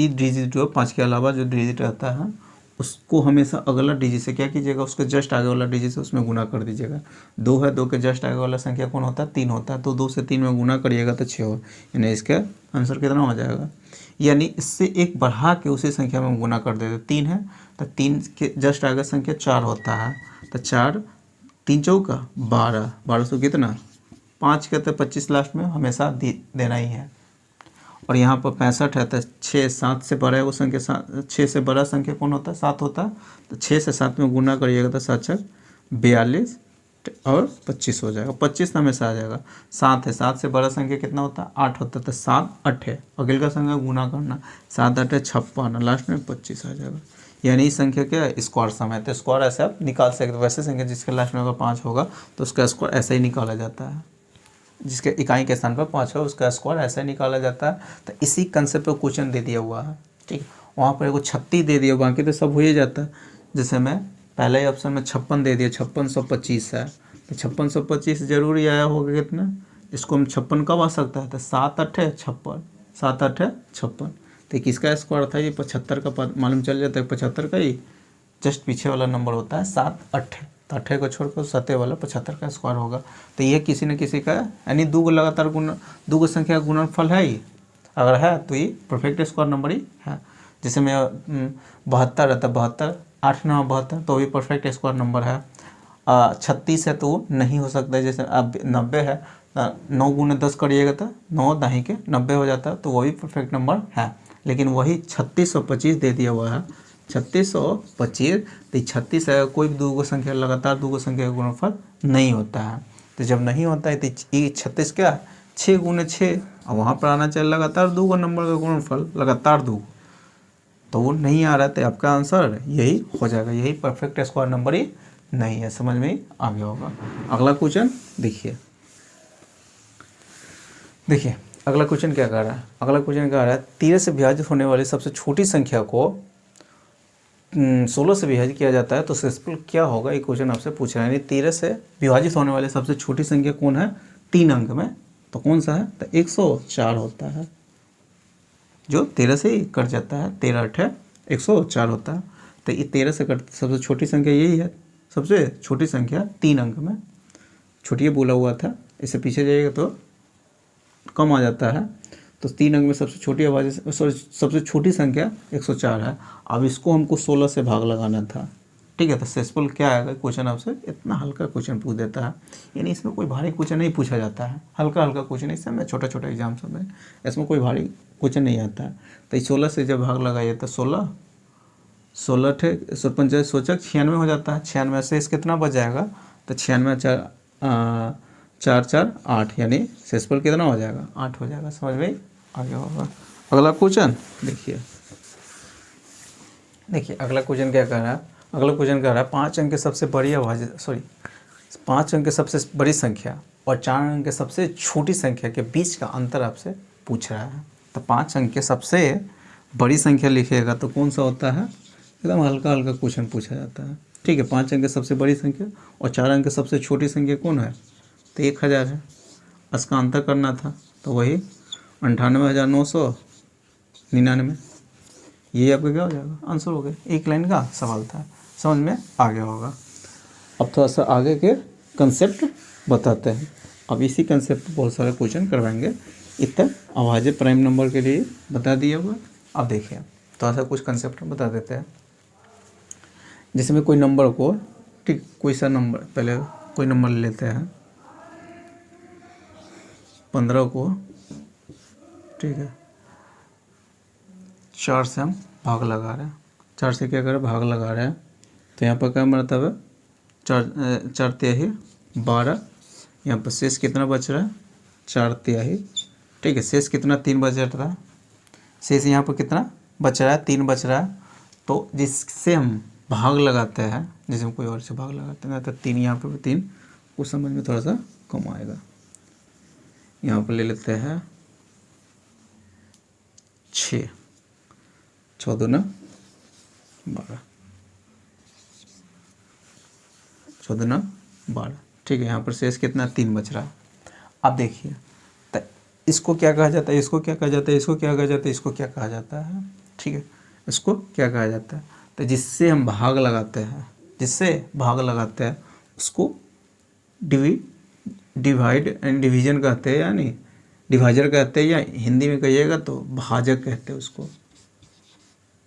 डिजिट जो 5 के अलावा जो डिजिट रहता है उसको हमेशा अगला डिजिट से क्या कीजिएगा, उसके जस्ट आगे वाला डिजिट से उसमें गुना कर दीजिएगा। 2 है, 2 के जस्ट आगे वाला संख्या कौन होता है, 3 होता है, तो 2 से 3 में गुना करिएगा तो 6 हो, यानी इसका आंसर कितना हो जाएगा, यानी इससे एक बढ़ा के उसी संख्या में गुना कर देते। 3 है तो 3 के जस्ट आगे संख्या 4 होता है, तो 4 3 चौका 12, 12 सौ कितना 5 के, तो 25 लास्ट में हमेशा देना ही है। और यहाँ पर 65 है, तो 6 7 से बड़ा है वो संख्या, 6 से बड़ा संख्या कौन होता है, 7 होता है, तो 6 से 7 में गुना करिएगा तो 7 6 42 और 25 हो जाएगा, 25 हमेशा आ जाएगा। 7 है, 7 से बड़ा संख्या कितना होता है, 8 होता है, तो 7 8 है, अगले का संख्या गुना करना, 7 8 56, लास्ट में 25 आ जाएगा, यानी इस संख्या क्या है, स्क्वायर सम है। तो स्क्वायर ऐसे आप निकाल सकते हो, वैसे संख्या जिसके लास्ट में अगर 5 होगा तो उसका स्क्वायर ऐसे ही निकाला जाता है, जिसके इकाई के स्थान पर 5 है उसका स्क्वायर ऐसे निकाला जाता है। तो इसी कंसेप्ट पर क्वेश्चन दे दिया हुआ है, ठीक है। वहाँ पर एगो 36 दे दिया, बाकी तो सब हो ही जाता है। जैसे मैं पहले ही ऑप्शन में 56 दे दिया, 5625 है, तो 5625 जरूरी आया होगा कितना, इसको हम 56 कब आ सकता है, तो 7 8 है 56, 7 8 है 56, तो किसका स्क्वायर था, ये 75 का मालूम चल जाता है, 75 का ही जस्ट पीछे वाला नंबर होता है 7 8, तो 8 को छोड़कर 7 वाला 75 का स्क्वायर होगा। तो ये किसी न किसी का, यानी 2 लगातार गुण, 2 संख्या गुणनफल है ही, अगर है तो ये परफेक्ट स्क्वायर नंबर ही है। जैसे मैं 72 रहता, 72 8 9 72, तो भी परफेक्ट स्क्वायर नंबर है। 36 है तो वो नहीं हो सकता, जैसे अब 90 है, 9 गुने 10 करिएगा तो 9 दाही के 90 हो जाता है, तो वो भी परफेक्ट नंबर है। लेकिन वही 3625 दे दिया हुआ है, 3625, तो 36 है, कोई भी 2 संख्या लगातार 2 संख्या का गुणनफल नहीं होता है। तो जब नहीं होता है तो ये 36 क्या 6 गुने 6, और वहाँ पर आना चाहिए लगातार 2 नंबर का गुणनफल, लगातार 2, तो वो नहीं आ रहा, तो आपका आंसर यही हो जाएगा, यही परफेक्ट स्क्वायर नंबर ही नहीं है। समझ में आ गया होगा। अगला क्वेश्चन देखिए, अगला क्वेश्चन क्या कह रहा है, अगला क्वेश्चन कह रहा है 13 से विभाजित होने वाली सबसे छोटी संख्या को 16 से विभाजित किया जाता है तो सक्सेसफुल क्या होगा, ये क्वेश्चन आपसे पूछ रहा है। यानी 13 से विभाजित होने वाली सबसे छोटी संख्या कौन है 3 अंक में, तो कौन सा है, तो 104 होता है, जो 13 से ही कट जाता है, 13 8 104 होता है। तो ये 13 से कट सबसे छोटी संख्या यही है, सबसे छोटी संख्या 3 अंक में, छोटी बोला हुआ था, इससे पीछे जाइएगा तो कम आ जाता है। तो 3 अंक में सबसे छोटी आवाज़, सबसे छोटी संख्या 104 है। अब इसको हमको 16 से भाग लगाना था, ठीक है। तो सक्सेसफुल क्या आएगा, क्वेश्चन आपसे इतना हल्का क्वेश्चन पूछ देता है, यानी इसमें कोई भारी क्वेश्चन नहीं पूछा जाता है, हल्का हल्का क्वेश्चन, इससे में छोटा छोटा एग्जाम सब में इसमें कोई भारी क्वेश्चन नहीं आता है। तो 16 से जब भाग लगाइए तो 16 16 थे 55 सोचक 96 हो जाता है, 96 से इस कितना बच जाएगा, तो 96 4 4 8, यानी सक्सेसफुल कितना हो जाएगा 8 हो जाएगा। समझ में आ गया होगा। अगला क्वेश्चन देखिए, अगला क्वेश्चन क्या कर रहा है, अगला क्वेश्चन कह रहा है 5 अंक के सबसे बड़ी अभाज्य 5 अंक के सबसे बड़ी संख्या और 4 अंक के सबसे छोटी संख्या के बीच का अंतर आपसे पूछ रहा है। तो 5 अंक के सबसे बड़ी संख्या लिखिएगा तो कौन सा होता है, एकदम हल्का हल्का क्वेश्चन पूछा जाता है, ठीक है। 5 अंक के सबसे बड़ी संख्या और 4 अंक के सबसे छोटी संख्या कौन है, तो 1000 है, इसका अंतर करना था, तो वही 98,999, ये आपका क्या हो जाएगा, आंसर हो गया। एक लाइन का सवाल था, समझ में आ गया होगा। अब थोड़ा सा आगे के कंसेप्ट बताते हैं। अब इसी कंसेप्ट बहुत सारे क्वेश्चन करवाएंगे। इतना अभाज्य प्राइम नंबर के लिए बता दिया हुआ। अब देखिए थोड़ा सा कुछ कंसेप्ट बता देते हैं। जिसमें कोई नंबर को, ठीक, कोई सा नंबर, पहले कोई नंबर ले लेते हैं 15 को, ठीक है, 4 से हम भाग लगा रहे हैं, 4 से क्या करें, भाग लगा रहे हैं। तो यहाँ पर क्या मतलब है, 4 तिहाई 12, यहाँ पर शेष कितना बच रहा है 4 तिहाई, ठीक है। शेष कितना 3 बच रहा है, शेष यहाँ पर कितना बच रहा है 3 बच रहा है। तो जिससे हम भाग लगाते हैं, जैसे हम कोई और से भाग लगाते हैं ना, तो 3 यहाँ पे 3 उस समझ में थोड़ा सा कम आएगा। यहाँ पर ले लेते हैं 6, 6 दूना 12, 6 दूना 12, ठीक है। यहाँ पर शेष कितना 3 बच रहा है। अब देखिए तो इसको क्या कहा जाता है, इसको क्या कहा जाता है, इसको क्या कहा जाता है, इसको क्या कहा जाता है, ठीक है। इसको क्या कहा जाता है, तो जिससे हम भाग लगाते हैं, जिससे भाग लगाते हैं उसको डिवाइड एंड डिवीजन कहते हैं, यानी डिवाइजर कहते हैं, या हिंदी में कहिएगा तो भाजक कहते हैं उसको,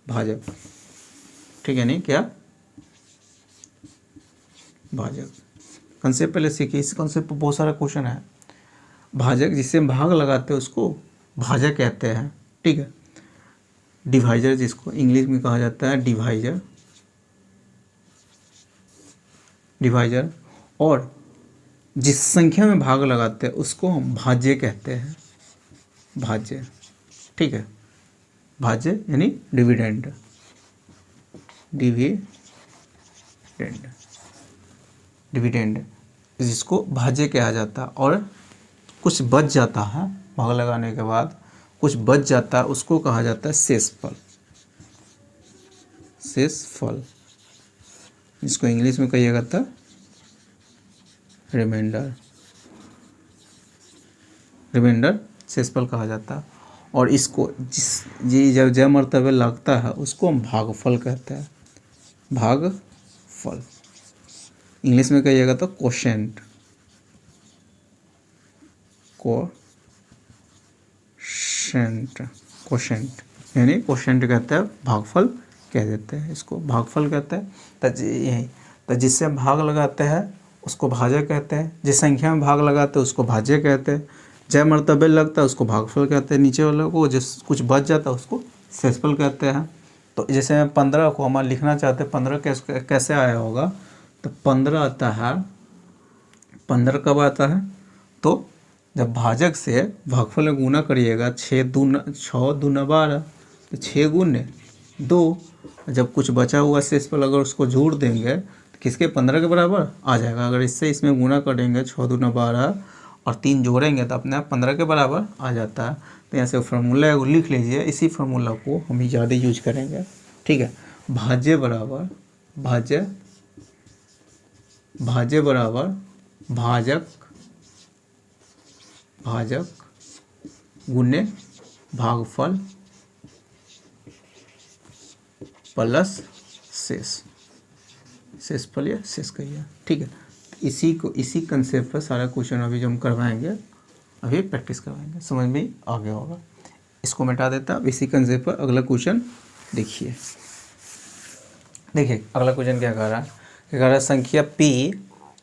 भाजक, ठीक है। नहीं क्या भाजक कंसेप्ट पहले सीखिए, इस कंसेप्ट पर बहुत सारा क्वेश्चन है। भाजक जिससे हम भाग लगाते हैं उसको भाजक कहते हैं, ठीक है। डिवाइजर जिसको इंग्लिश में कहा जाता है डिवाइजर, डिवाइजर, और जिस संख्या में भाग लगाते हैं उसको हम भाज्य कहते हैं, भाज्य, ठीक है। भाज्य यानी डिविडेंड, डिविडेंड, डिविडेंड जिसको भाज्य कहा जाता है। और कुछ बच जाता है भाग लगाने के बाद, कुछ बच जाता है उसको कहा जाता है शेषफल, शेषफल, जिसको इंग्लिश में कहिएगा तो रिमाइंडर, रिमाइंडर शेषफल कहा जाता है। और इसको जी जब जय मर्तबे लगता है उसको हम भागफल कहते हैं, भागफल, इंग्लिश में कहिएगा तो कोशेंट, कोशेंट, कोशेंट यानी कोशेंट कहते हैं, भागफल कह देते हैं, इसको भागफल कहते हैं। तो जिससे हम भाग लगाते हैं उसको भाजक कहते हैं, जिस संख्या में भाग लगाते हैं उसको भाज्य कहते हैं, जय मर्तबे लगता है उसको भागफल कहते हैं, नीचे वाले को जिस कुछ बच जाता है उसको शेषफल कहते हैं। तो जैसे 15 को हम लिखना चाहते हैं, 15 कैसे आया होगा, तो 15 आता है, 15 कब आता है, तो जब भाजक से भागफल में गुना करिएगा, 6 दूना 12, तो 6 गुने 2, जब कुछ बचा हुआ शेषफल अगर उसको जोड़ देंगे तो किसके 15 के बराबर आ जाएगा। अगर इससे इसमें गुना करेंगे 6 दूना 12 और 3 जोड़ेंगे तो अपने आप 15 के बराबर आ जाता है। तो यहाँ से फार्मूला को लिख लीजिए, इसी फार्मूला को हम ज़्यादा यूज करेंगे, ठीक है। भाज्य बराबर भाज्य, भाज्य बराबर भाजक, भाजक गुने भागफल प्लस शेष, शेषफल या शेष कहिए, ठीक है। इसी को, इसी कंसेप्ट पर सारा क्वेश्चन अभी जो हम करवाएंगे, अभी प्रैक्टिस करवाएंगे, समझ में आ गया होगा। इसको मिटा देता, अब इसी कंसेप्ट पर अगला क्वेश्चन देखिए। देखिए अगला क्वेश्चन क्या कह रहा है, क्या कह रहा है, संख्या p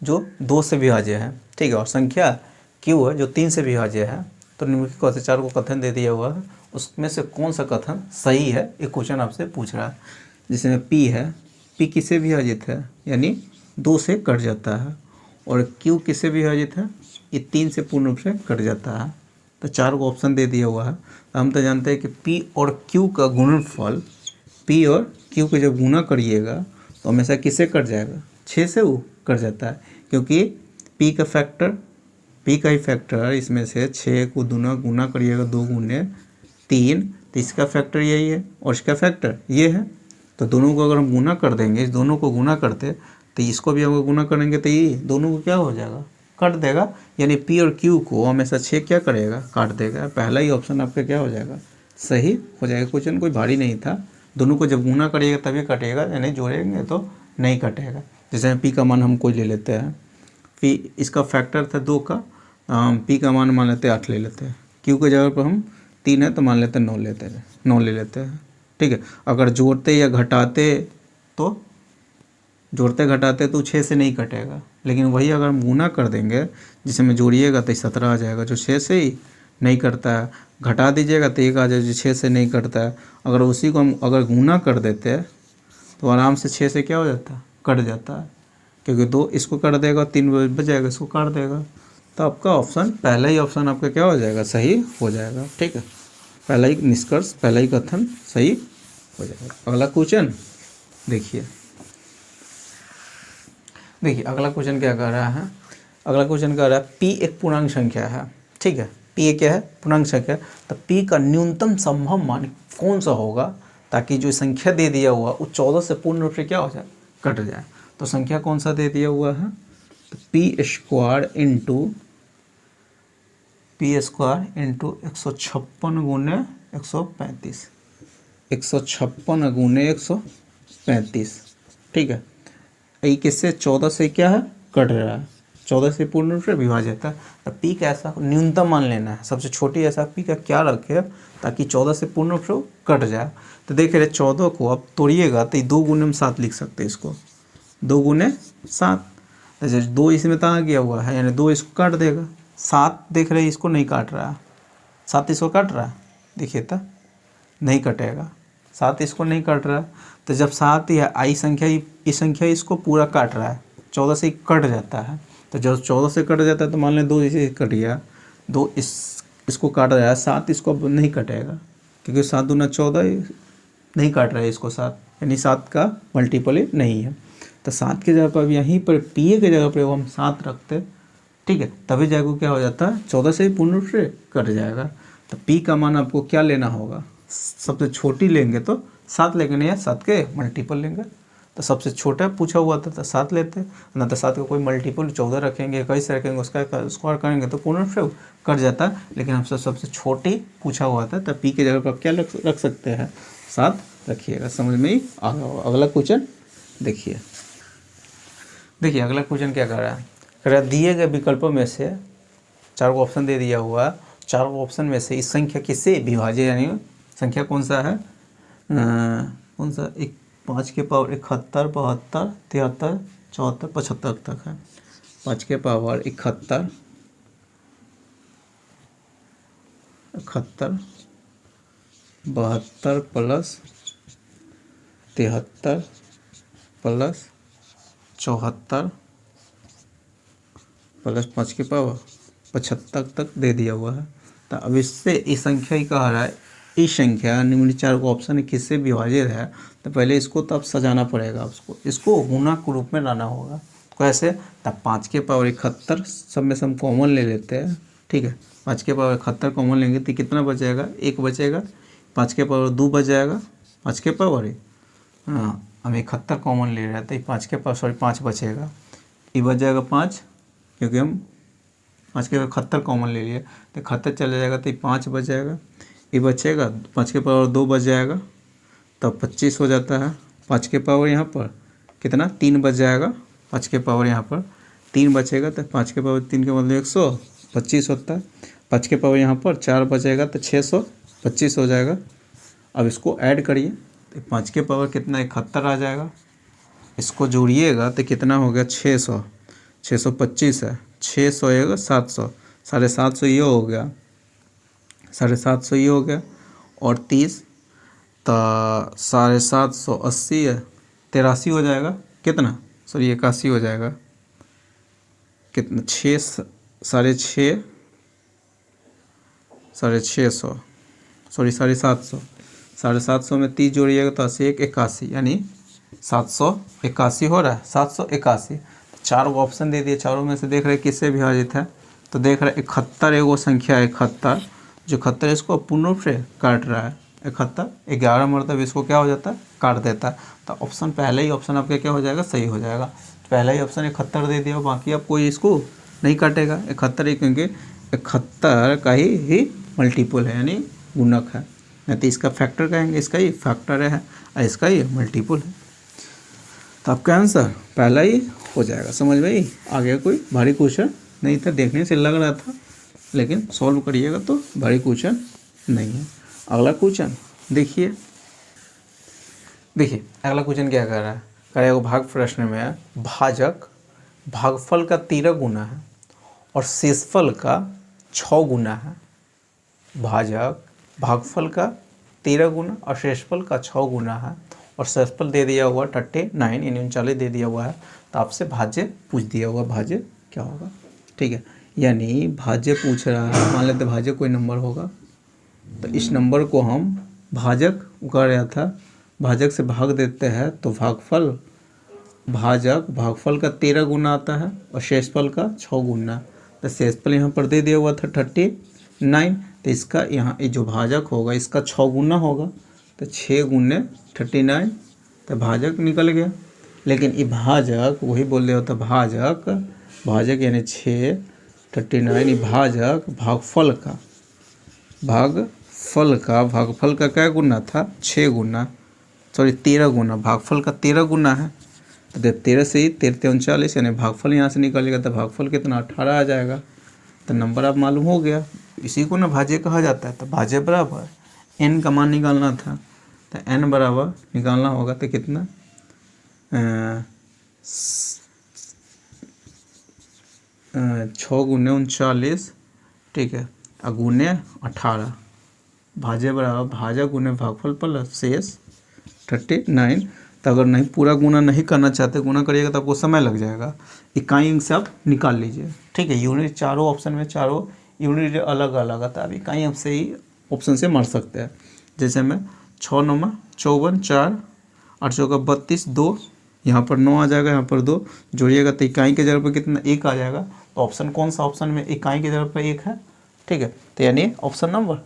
जो 2 से विभाज्य है, ठीक है, और संख्या q है जो 3 से विभाज्य है। तो निम्नलिखित कौन से 4 को कथन दे दिया हुआ है, उसमें से कौन सा कथन सही है, एक क्वेश्चन आपसे पूछ रहा है। जिसमें p है, p किससे विभाजित है, यानी 2 से कट जाता है, और q किससे विभाजित है, ये 3 से पूर्ण रूप से कट जाता है। तो 4 को ऑप्शन दे दिया हुआ है। हम तो जानते हैं कि p और q का गुणनफल, p और q को जब गुना करिएगा तो हमेशा किससे कट जाएगा, 6 से वो कट जाता है, क्योंकि p का फैक्टर, p का ही फैक्टर इसमें से 6 को गुना करिएगा 2 गुने 3, तो इसका फैक्टर यही है और इसका फैक्टर ये है। तो दोनों को अगर हम गुना कर देंगे, इस दोनों को गुना करते तो इसको भी अगर गुना करेंगे तो ये दोनों को क्या हो जाएगा, काट देगा। यानी p और q को हमेशा 6 क्या करेगा, काट देगा। पहला ही ऑप्शन आपका क्या हो जाएगा, सही हो जाएगा। क्वेश्चन कोई भारी नहीं था, दोनों को जब गुना करिएगा तभी कटेगा, यानी जोड़ेंगे तो नहीं कटेगा। जैसे p का मान हम कोई ले लेते हैं, p इसका फैक्टर था 2 का, p का मान लेते हैं 8 ले लेते हैं, q के जगह पर हम 3 है तो मान लेते हैं 9 लेते हैं, 9 ले लेते हैं, ठीक है। अगर जोड़ते या घटाते तो जोड़ते घटाते तो 6 से नहीं कटेगा, लेकिन वही अगर हम गुना कर देंगे जिसमें जोड़िएगा तो 17 आ जाएगा, जो 6 से ही नहीं करता है। घटा दीजिएगा तो 1 आ जाएगा, जो 6 से नहीं करता है। अगर उसी को हम अगर गुना कर देते हैं तो आराम से 6 से क्या हो जाता है, कट जाता है, क्योंकि 2 इसको काट देगा, 3 बच जाएगा, इसको काट देगा। तो आपका ऑप्शन, पहला ही ऑप्शन आपका क्या हो जाएगा, सही हो जाएगा, ठीक है। पहला ही निष्कर्ष, पहला ही कथन सही हो जाएगा। अगला क्वेश्चन देखिए, अगला क्वेश्चन क्या कह रहा है, अगला क्वेश्चन कह रहा है p एक पूर्णांक संख्या है, ठीक है, p एक क्या है, पूर्णांक संख्या। तो p का न्यूनतम संभव मान कौन सा होगा ताकि जो संख्या दे दिया हुआ वो 14 से पूर्ण रूप से क्या हो जाए, कट जाए। तो संख्या कौन सा दे दिया हुआ है, तो p स्क्वायर इंटू 156 गुने 135, 156 गुने 135, ठीक है। ये किससे 14 से क्या है, कट रहा है, 14 से पूर्ण रूप से विभाजित है। तो पी का ऐसा न्यूनतम मान लेना है, सबसे छोटी ऐसा पी का क्या रखे ताकि 14 से पूर्ण रूप से कट जाए। तो देख रहे 14 को आप तोड़िएगा तो 2 गुने में 7 लिख सकते हैं, इसको 2 गुने 7, जैसे 2 इसमें तो आ गया हुआ है, यानी 2 इसको काट देगा। 7 देख रहे इसको नहीं काट रहा है, 7 इसको काट रहा है, देखिए तो नहीं कटेगा, 7 इसको नहीं काट रहा है। तो जब 7 या आई संख्या इस संख्या इसको पूरा काट रहा है, 14 से कट जाता है। तो जब 14 से कट जाता है तो मान लें 2 इसे कट गया, 2 इसको काट रहा है, 7 इसको अब नहीं कटेगा क्योंकि 7 दूना 14 नहीं काट रहा है इसको 7, यानी 7 का मल्टीपल नहीं है। तो 7 की जगह पर अब यहीं पर पी ए की जगह पर हम 7 रखते, ठीक है, तभी जाएगा क्या हो जाता है, 14 से ही पूर्ण रूप से कट जाएगा। तो पी का मान आपको क्या लेना होगा, सबसे छोटी लेंगे तो 7 लेंगे, नहीं या 7 के मल्टीपल लेंगे। तो सबसे छोटा पूछा हुआ था तो 7 लेते, ना तो 7 का कोई मल्टीपल 14 रखेंगे, 21 रखेंगे, उसका स्क्वायर करेंगे तो पूर्ण रूप से कट जाता। लेकिन हमसे सबसे छोटी पूछा हुआ था तो पी की जगह पर आप क्या रख सकते हैं, 7 रखिएगा। समझ में ही आ गया होगा। अगला क्वेश्चन देखिए, अगला क्वेश्चन क्या कर रहा है, कह रहा है दिए गए विकल्पों में से 4 को ऑप्शन दे दिया हुआ, 4 ऑप्शन में से इस संख्या किससे विभाज्य, यानी संख्या कौन सा है, कौन सा, 5 के पावर 71, 72, 73, 74, 75 तक है। 5 के पावर 71, 72 प्लस 73 प्लस 74 प्लस 5 के पावर 75 तक दे दिया हुआ है। तो अब इससे इस संख्या ही कह रहा है, इस संख्या निम्न 4 को ऑप्शन किससे विभाजित है। तो पहले इसको तब सजाना पड़ेगा, इसको गुणक रूप में लाना होगा। कैसे, तब 5 के पावर 71 सब में से हम कॉमन ले लेते हैं, ठीक है, 5 के पावर 71 कॉमन लेंगे तो कितना बचेगा, 1 बचेगा, 5 के पावर 2 बच जाएगा, 5 के पावर हाँ हम 71 कॉमन ले रहे हैं तो 5 के पावर 5 बचेगा, ये बच जाएगा 5, क्योंकि हम 5 के 71 कॉमन ले लिए तो 71 चला जाएगा तो 5 बच जाएगा, ये बचेगा, 5 के पावर 2 बच जाएगा तब 25 हो जाता है। 5 के पावर यहाँ पर कितना, 3 बच जाएगा, 5 के पावर यहाँ पर 3 बचेगा तो 5 के पावर 3 के मतलब 125 होता है। 5 के पावर यहाँ पर 4 बचेगा तो 625 हो जाएगा। अब इसको ऐड करिए तो 5 के पावर कितना, 71 आ जाएगा, इसको जोड़िएगा तो कितना हो गया, 600, 625 है, 600 आएगा 700, 750 ये हो गया, 750 ये हो गया, और 30 तो 750 80 है, 83 हो जाएगा, कितना, सॉरी 81 हो जाएगा, कितना, 6 650, सॉरी 750, 750 में 30 जोड़िएगा तो 80 81, यानी 781 हो रहा है, 781। 4 ऑप्शन दे दिए, चारों में से देख रहे किससे विभाजित है, तो देख रहे 71 एगो संख्या है, 71 जो 71 इसको पूर्ण रूप से काट रहा है, 71 11 मरतब इसको क्या हो जाता है, काट देता है। तो ऑप्शन पहले ही ऑप्शन आपका क्या हो जाएगा, सही हो जाएगा। पहला ही ऑप्शन 71 दे दिया, बाकी अब कोई इसको नहीं काटेगा, 71 ही, क्योंकि 71 का ही मल्टीपल है, यानी गुणक है, नहीं तो इसका फैक्टर कहेंगे, इसका ही फैक्टर है और इसका ही मल्टीपल है। तो आपका आंसर पहला ही हो जाएगा। समझ में ही आगे कोई भारी क्वेश्चन नहीं था, देखने से लग रहा था, लेकिन सॉल्व करिएगा तो भारी क्वेश्चन नहीं है। अगला क्वेश्चन देखिए, अगला क्वेश्चन क्या कर रहा है, करेगा भाग प्रश्न में है, भाजक भागफल का 13 गुना है और शेषफल का 6 गुना है। भाजक भागफल का 13 गुना और शेषफल का 6 गुना है, और शेषफल दे दिया हुआ 39 यानी 39 दे दिया हुआ है। तो आपसे भाज्य पूछ दिया हुआ, भाज्य क्या होगा, ठीक है, यानी भाज्य पूछ रहा है, मान लेते भाज्य कोई नंबर होगा, तो इस नंबर को हम भाजक कर रहा था, भाजक से भाग देते हैं तो भागफल भागफल का 13 गुना आता है और शेषफल का 6 गुना। तो शेषफल यहाँ पर दे दिया हुआ था 39, तो इसका यहाँ जो भाजक होगा इसका 6 गुना होगा, तो 6 गुने 39, तो भाजक निकल गया। लेकिन ये भाजक वही बोल दिया होता भाजक यानी 6 39, ये भाजक भागफल का क्या गुना था 6 गुना, सॉरी 13 गुना, भागफल का 13 गुना है। तो 13 से ही 13 39 यानी भागफल यहाँ से निकलेगा, तो भागफल कितना 18 आ जाएगा। तो नंबर आप मालूम हो गया, इसी को ना भाज्य कहा जाता है। तो भाज्य बराबर n का मान निकालना था, तो n बराबर निकालना होगा तो कितना 6 गुने 39, ठीक है, और गुने 18, भाज्य बराबर भाजक गुने भागफल प्लस शेष 39। तो अगर नहीं पूरा गुना नहीं करना चाहते, गुना करिएगा तो आपको समय लग जाएगा। इकाई अंक से आप निकाल लीजिए, ठीक है। यूनिट चारों ऑप्शन में चारों यूनिट अलग अलग आता है, आप इकाई अंक से ही ऑप्शन से मार सकते हैं। जैसे में 6 9 54, 4 8 चौका 32, 2 यहाँ पर 9 आ जाएगा, यहाँ पर 2 जोड़िएगा तो इकाई के जगह पर कितना 1 आ जाएगा। तो ऑप्शन कौन सा ऑप्शन में इकाई के जगह पर 1 है, ठीक है। तो यानी ऑप्शन नंबर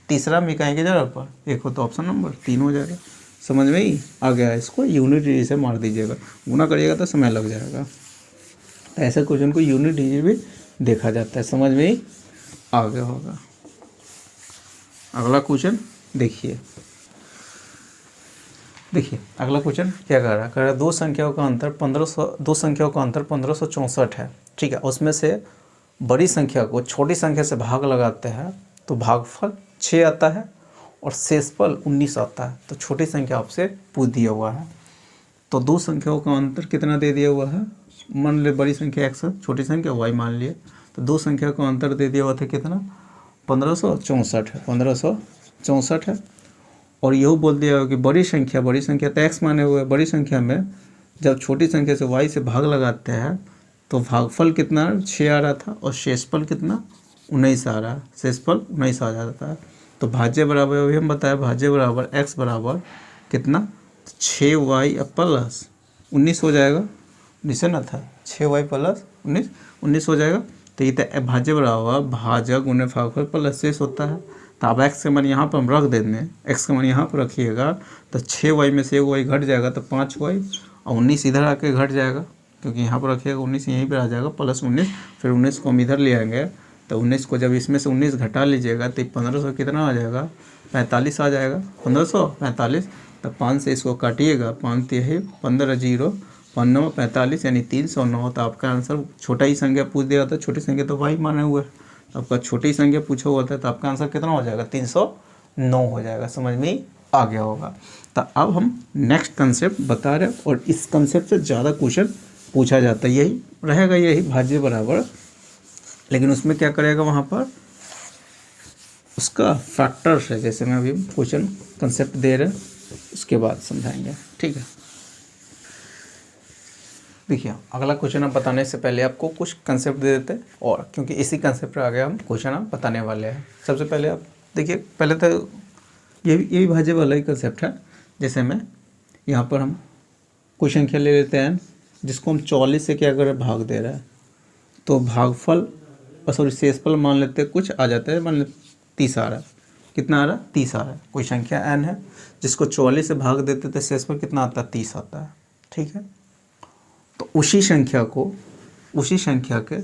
तीसरा में इकाई के जगह पर 1 हो तो ऑप्शन नंबर 3 हो जाएगा। समझ में ही आ गया, इसको यूनिट डिजिट से मार दीजिएगा, गुना करिएगा तो समय लग जाएगा। तो ऐसे क्वेश्चन को यूनिट डिजिट भी देखा जाता है, समझ में ही आ गया होगा। अगला क्वेश्चन देखिए अगला क्वेश्चन क्या कह रहा है, कह रहा है दो संख्याओं का अंतर 1564 है, ठीक है। उसमें से बड़ी संख्या को छोटी संख्या से भाग लगाते हैं तो भागफल 6 आता है और शेषफल 19 आता है। तो छोटी संख्या आपसे पूछ दिया हुआ है, तो दो संख्याओं का अंतर कितना दे दिया हुआ है, मान ले बड़ी संख्या x है, छोटी संख्या y मान लिए। तो दो संख्या का अंतर दे दिया हुआ था कितना 1564 है। और यही बोल दिया हुआ कि बड़ी संख्या तो x माने हुए, बड़ी संख्या में जब छोटी संख्या से y से भाग लगाते हैं तो भागफल कितना 6 आ रहा था और शेषफल कितना 19 आ रहा है, शेषफल 19 आ जाता है। तो भाज्य बराबर अभी हम बताया, भाज्य बराबर x बराबर कितना 6y प्लस 19 हो जाएगा, 19 ना था 6y प्लस 19 हो जाएगा। तो ये भाज्य बराबर भाजक गुने भागफल प्लस शेष होता है। तो अब x का मान यहाँ पर हम रख देंगे, x का मान यहाँ पर रखिएगा तो 6y में से 1y घट जाएगा तो 5y और 19 इधर आके घट जाएगा, क्योंकि यहाँ पर रखिएगा 19 यहीं पर आ जाएगा प्लस 19, फिर 19 को हम इधर ले आएंगे। तो 19 को जब इसमें से 19 घटा लीजिएगा तो 1500 कितना आ जाएगा 45 आ जाएगा, 1545। तो 5 से इसको काटिएगा, 5 3 15 0 5 9 45 यानी 309। तो आपका आंसर छोटा ही संख्या पूछ दिया था, छोटी संख्या तो y माने हुए, तो आपका छोटी संख्या पूछा हुआ था, तो आपका आंसर कितना हो जाएगा 309 हो जाएगा। समझ में आ गया होगा। तो अब हम नेक्स्ट कंसेप्ट बता रहे हैं और इस कंसेप्ट से ज़्यादा क्वेश्चन पूछा जाता है, यही रहेगा, यही भाज्य बराबर। लेकिन उसमें क्या करेगा, वहाँ पर उसका फैक्टर्स है, जैसे मैं अभी क्वेश्चन कंसेप्ट दे रहे हैं उसके बाद समझाएंगे, ठीक है। देखिए अगला क्वेश्चन हम बताने से पहले आपको कुछ कंसेप्ट दे देते हैं, और क्योंकि इसी कंसेप्ट पर आगे हम क्वेश्चन हम बताने वाले हैं। सबसे पहले आप देखिए, पहले तो ये भी भाज्य वाला ही कंसेप्ट है। जैसे में यहाँ पर हम क्वेश्चन क्या ले लेते हैं, जिसको हम 44 से क्या कर भाग दे रहा है, तो भागफल सॉरी शेषफल मान लेते हैं कुछ आ जाता है, मान लेते 30 आ रहा है, कितना आ रहा है 30 आ रहा है। कोई संख्या n है जिसको 44 से भाग देते तो शेषफल कितना आता है 30 आता है, ठीक है। तो उसी संख्या के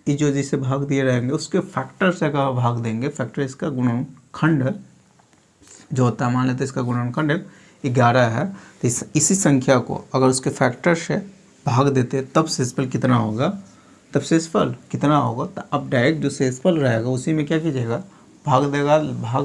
ये जो जिसे भाग दिए रहेंगे उसके फैक्टर से का भाग देंगे, फैक्टर इसका गुणनखंड जो होता है, मान लेते हैं इसका गुणनखंड 11 है। तो इसी संख्या को अगर उसके फैक्टर से भाग देते तब शेषफल कितना होगा, तो अब डायरेक्ट जो शेषफल रहेगा उसी में क्या कीजिएगा भाग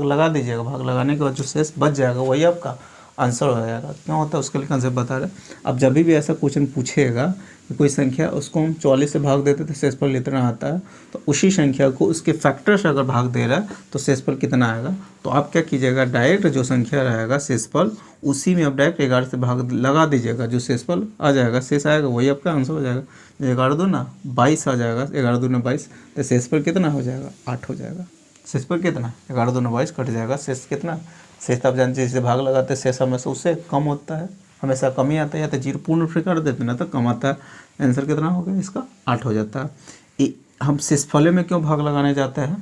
लगा दीजिएगा। भाग लगाने के बाद जो शेष बच जाएगा वही आपका आंसर हो जाएगा। क्यों होता है उसके लिए कंसेप्ट बता रहे हैं। अब जब भी ऐसा क्वेश्चन पूछेगा कि कोई संख्या उसको हम 44 से भाग देते तो शेषफल इतना आता है, तो उसी संख्या को उसके फैक्टर से अगर भाग दे रहा है तो शेषफल कितना आएगा। तो आप क्या कीजिएगा, डायरेक्ट जो संख्या रहेगा शेषफल उसी में आप डायरेक्ट 11 से भाग लगा दीजिएगा, जो शेषफल आ जाएगा शेष आएगा वही आपका आंसर हो जाएगा। 11 दूना 22 आ जाएगा, 11 दूना 22, तो शेषफल कितना हो जाएगा 8 हो जाएगा। शेषफल कितना 11 दूनी 22 कट जाएगा। शेष कितना, शेष आप जानते हैं जिसे भाग लगाते हैं शेष हमेशा उससे कम होता है, हमेशा कम ही आता है, या तो जीरो पूर्ण रूप से कर देते ना तो कम आता है। आंसर कितना हो गया इसका 8 हो जाता है। हम शेषफल में क्यों भाग लगाने जाते हैं,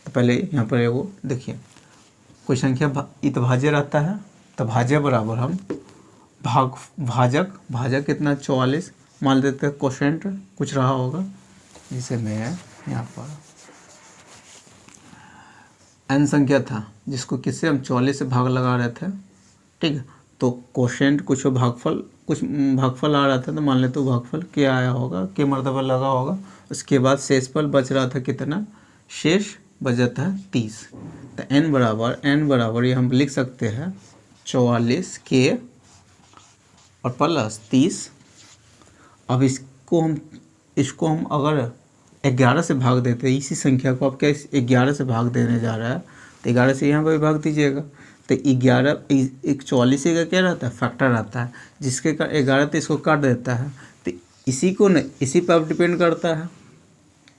तो पहले यहाँ पर एगो देखिए कोई संख्या इत भाज्य रहता है तो भाज्य बराबर हम भाजक कितना 44 मान लेते हैं, कोशेंट कुछ रहा होगा जिसे मैं यहाँ पर n संख्या था जिसको किससे हम 44 से भाग लगा रहे थे, ठीक है। तो कोशेंट कुछ भागफल आ रहा था तो मान लेते भागफल क्या आया होगा, के मर्तबा लगा होगा। उसके बाद शेषफल बच रहा था कितना, शेष बच जाता है 30। तो n बराबर ये हम लिख सकते हैं 44 के और प्लस 30। अब इसको हम अगर 11 से भाग देते हैं, इसी संख्या को आप क्या 11 से भाग देने जा रहा है तो 11 से यहाँ पर भी भाग दीजिएगा। तो 44 का क्या रहता है, फैक्टर रहता है, जिसके का 11 तो इसको काट देता है। तो इसी पर अब डिपेंड करता है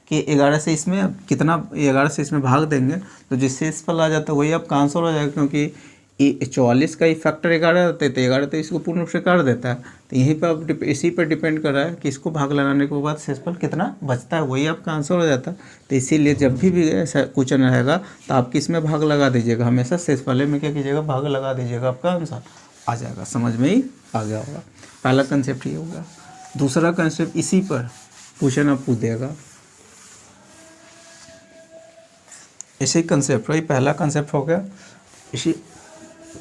कि 11 से इसमें अब कितना, 11 से इसमें भाग देंगे तो जिससे शेषफल आ जाता है वही आपका आंसर हो जाएगा, क्योंकि 44 का ही फैक्टर 11 रहता है तो 11 तो इसको पूर्ण रूप से काट देता है। तो यहीं पर अब इसी पर डिपेंड कर रहा है कि इसको भाग लगाने के बाद शेषफल कितना बचता है, वही आपका आंसर हो जाता है। तो इसीलिए जब भी ऐसा क्वेश्चन रहेगा तो आप किस में भाग लगा दीजिएगा, हमेशा शेषफल में क्या कीजिएगा, भाग लगा दीजिएगा, आपका आंसर आ जाएगा। समझ में ही आ गया होगा। पहला कंसेप्ट ये होगा। दूसरा कंसेप्ट इसी पर क्वेश्चन आप पूछ देगा, इसी कंसेप्ट वही पहला कंसेप्ट हो गया,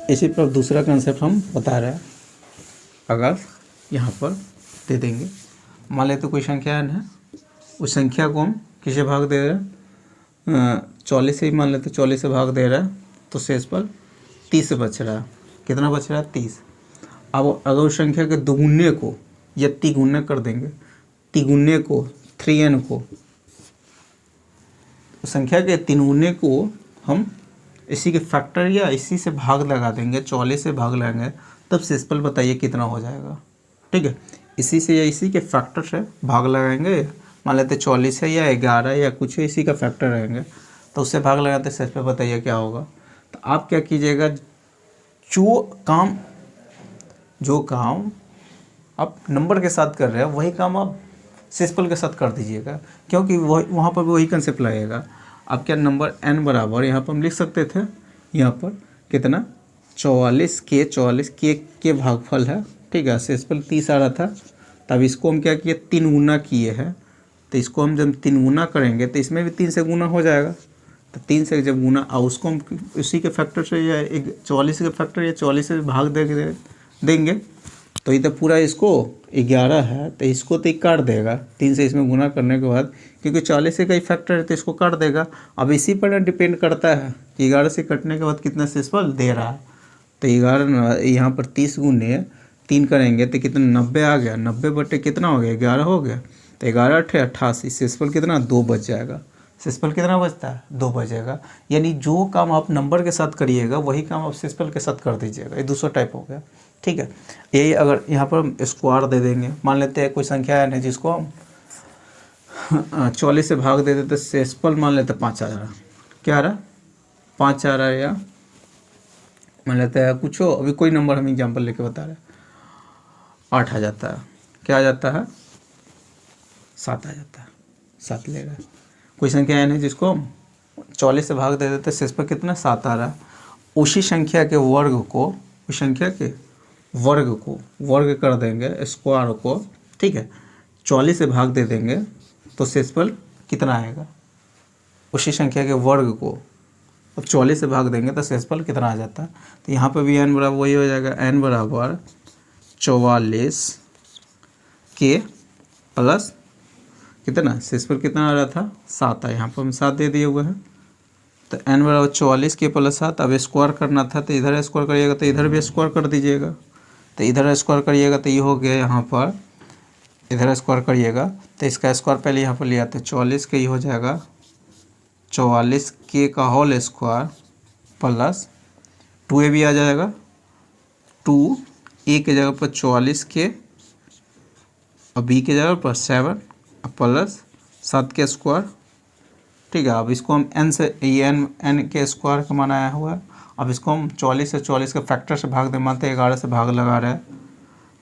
इसी पर दूसरा कंसेप्ट हम बता रहे हैं। अगर यहाँ पर दे देंगे, मान लेते कोई संख्या n है, उस संख्या को हम किसे भाग दे रहे हैं, 44 से ही मान लेते 44 से भाग दे रहा है तो शेषफल 30 से बच रहा है। कितना बच रहा है 30। अब अगर उस संख्या के दोगुने को या तिगुने कर देंगे, तिगुने को 3n को, संख्या के तिगुने को हम इसी के फैक्टर या इसी से भाग लगा देंगे, 44 से भाग लगाएंगे तब शेषफल बताइए कितना हो जाएगा। ठीक है, इसी से या इसी के फैक्टर से भाग लगाएंगे, मान लेते 44 है या 11 या कुछ इसी का फैक्टर रहेंगे तो उससे भाग लगाते शेषफल बताइए क्या होगा। तो आप क्या कीजिएगा, जो काम आप नंबर के साथ कर रहे हैं वही काम आप शेषफल के साथ कर दीजिएगा, क्योंकि वहाँ पर भी वही कंसेप्ट लगेगा। अब क्या नंबर n बराबर यहाँ पर हम लिख सकते थे, यहाँ पर कितना 44 के भागफल है, ठीक है। शेषफल 30 आ रहा था, तब इसको हम क्या किए 3 गुना किए हैं। तो इसको हम जब 3 गुना करेंगे तो इसमें भी 3 से गुना हो जाएगा। तो 3 से जब गुना और उसको हम उसी के फैक्टर से या 44 के फैक्टर या 44 से भाग देंगे तो ये तो पूरा इसको 11 है तो इसको तो काट देगा 3 से इसमें गुना करने के बाद, क्योंकि 40 का ही फैक्टर है तो इसको काट देगा। अब इसी पर डिपेंड करता है कि 11 से कटने के बाद कितना शेषफल दे रहा है। तो 11 यहाँ पर 30 गुने 3 करेंगे तो कितना 90 आ गया, 90 बटे कितना हो गया 11 हो गया। तो 11 × 8 = 88, शेषफल कितना 2 बच जाएगा। शेषफल कितना बचता है 2 बचेगा। यानी जो काम आप नंबर के साथ करिएगा वही काम आप शेषफल के साथ कर दीजिएगा। ये दूसरा टाइप हो गया, ठीक है। यही अगर यहाँ पर हम स्क्वायर दे देंगे, मान लेते हैं कोई संख्या है जिसको हम 44 से भाग दे देते तो शेषफल मान लेते 5 आ रहा, क्या आ रहा 5 आ रहा है, या मान लेते हैं कुछ हो, अभी कोई नंबर हम एग्जाम्पल लेके बता रहे हैं 8 आ जाता है, क्या आ जाता है 7 आ जाता है, 7 ले रहा है। कोई संख्या है जिसको हम 44 से भाग दे देते शेषफल कितना 7 आ रहा है। उसी संख्या के वर्ग को, उस संख्या के वर्ग को वर्ग कर देंगे, स्क्वायर को, ठीक है। 44 से भाग दे देंगे तो शेषफल कितना आएगा, उसी संख्या के वर्ग को अब 44 से भाग देंगे तो शेषफल कितना आ जाता है। तो यहाँ पर भी n बराबर वही हो जाएगा, n बराबर 44 के प्लस कितना, शेषफल कितना आ रहा था 7 है, यहाँ पर हम 7 दे दिए हुए हैं। तो n बराबर 44 के प्लस 7। अब स्क्वायर करना था तो इधर स्क्वायर करिएगा तो इधर भी स्क्वायर कर दीजिएगा। तो इधर स्क्वायर करिएगा तो ये हो गया, यहाँ पर इधर स्क्वायर करिएगा तो इसका स्क्वायर पहले यहाँ पर ले आते हैं, 44 के ही हो जाएगा 44 के का होल स्क्वायर प्लस 2a भी आ जाएगा, 2a के जगह पर 44 के और b के जगह पर 7 प्लस 7 के स्क्वायर, ठीक है। अब इसको हम n से n के स्क्वायर का मान आया हुआ है। अब इसको हम 44 से 44 के फैक्टर से भाग दे, मानते 11 से भाग लगा रहे हैं,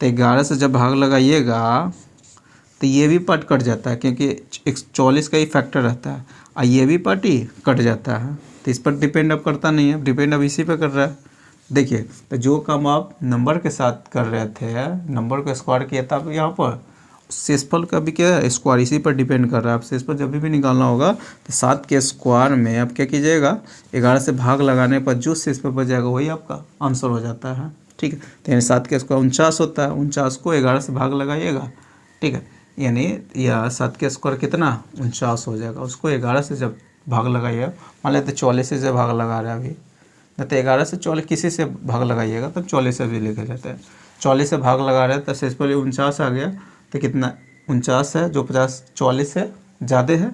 तो 11 से जब भाग लगाइएगा तो ये भी पार्ट कट जाता है, क्योंकि 44 का ही फैक्टर रहता है, और ये भी पार्ट ही कट जाता है। तो इस पर डिपेंड अब करता नहीं है, डिपेंड अब इसी पे कर रहा है। देखिए, तो जो काम आप नंबर के साथ कर रहे थे, नंबर को स्क्वायर किया था, अब यहाँ पर शेषफल का भी क्या है, स्क्वायर इसी पर डिपेंड कर रहा है। आप शेषफल जब भी निकालना होगा तो 7 के स्क्वायर में आप क्या कीजिएगा, 11 से भाग लगाने पर जो शेषफल बच जाएगा वही आपका आंसर हो जाता है। ठीक है, तो यानी 7 के स्क्वायर 49 होता है, 49 को 11 से भाग लगाइएगा। ठीक है, यानी यह 7 के स्क्वायर कितना 49 हो जाएगा, उसको 11 से जब भाग लगाइएगा, मान लेते 44 से भाग लगा रहे हैं अभी, नहीं तो 11 से 44 किसी से भाग लगाइएगा तब 44 से भी लेके जाते हैं। 44 से भाग लगा रहे हैं तो शेषफल 49 आ गया, तो कितना 49 है, जो 44 से ज़्यादा है,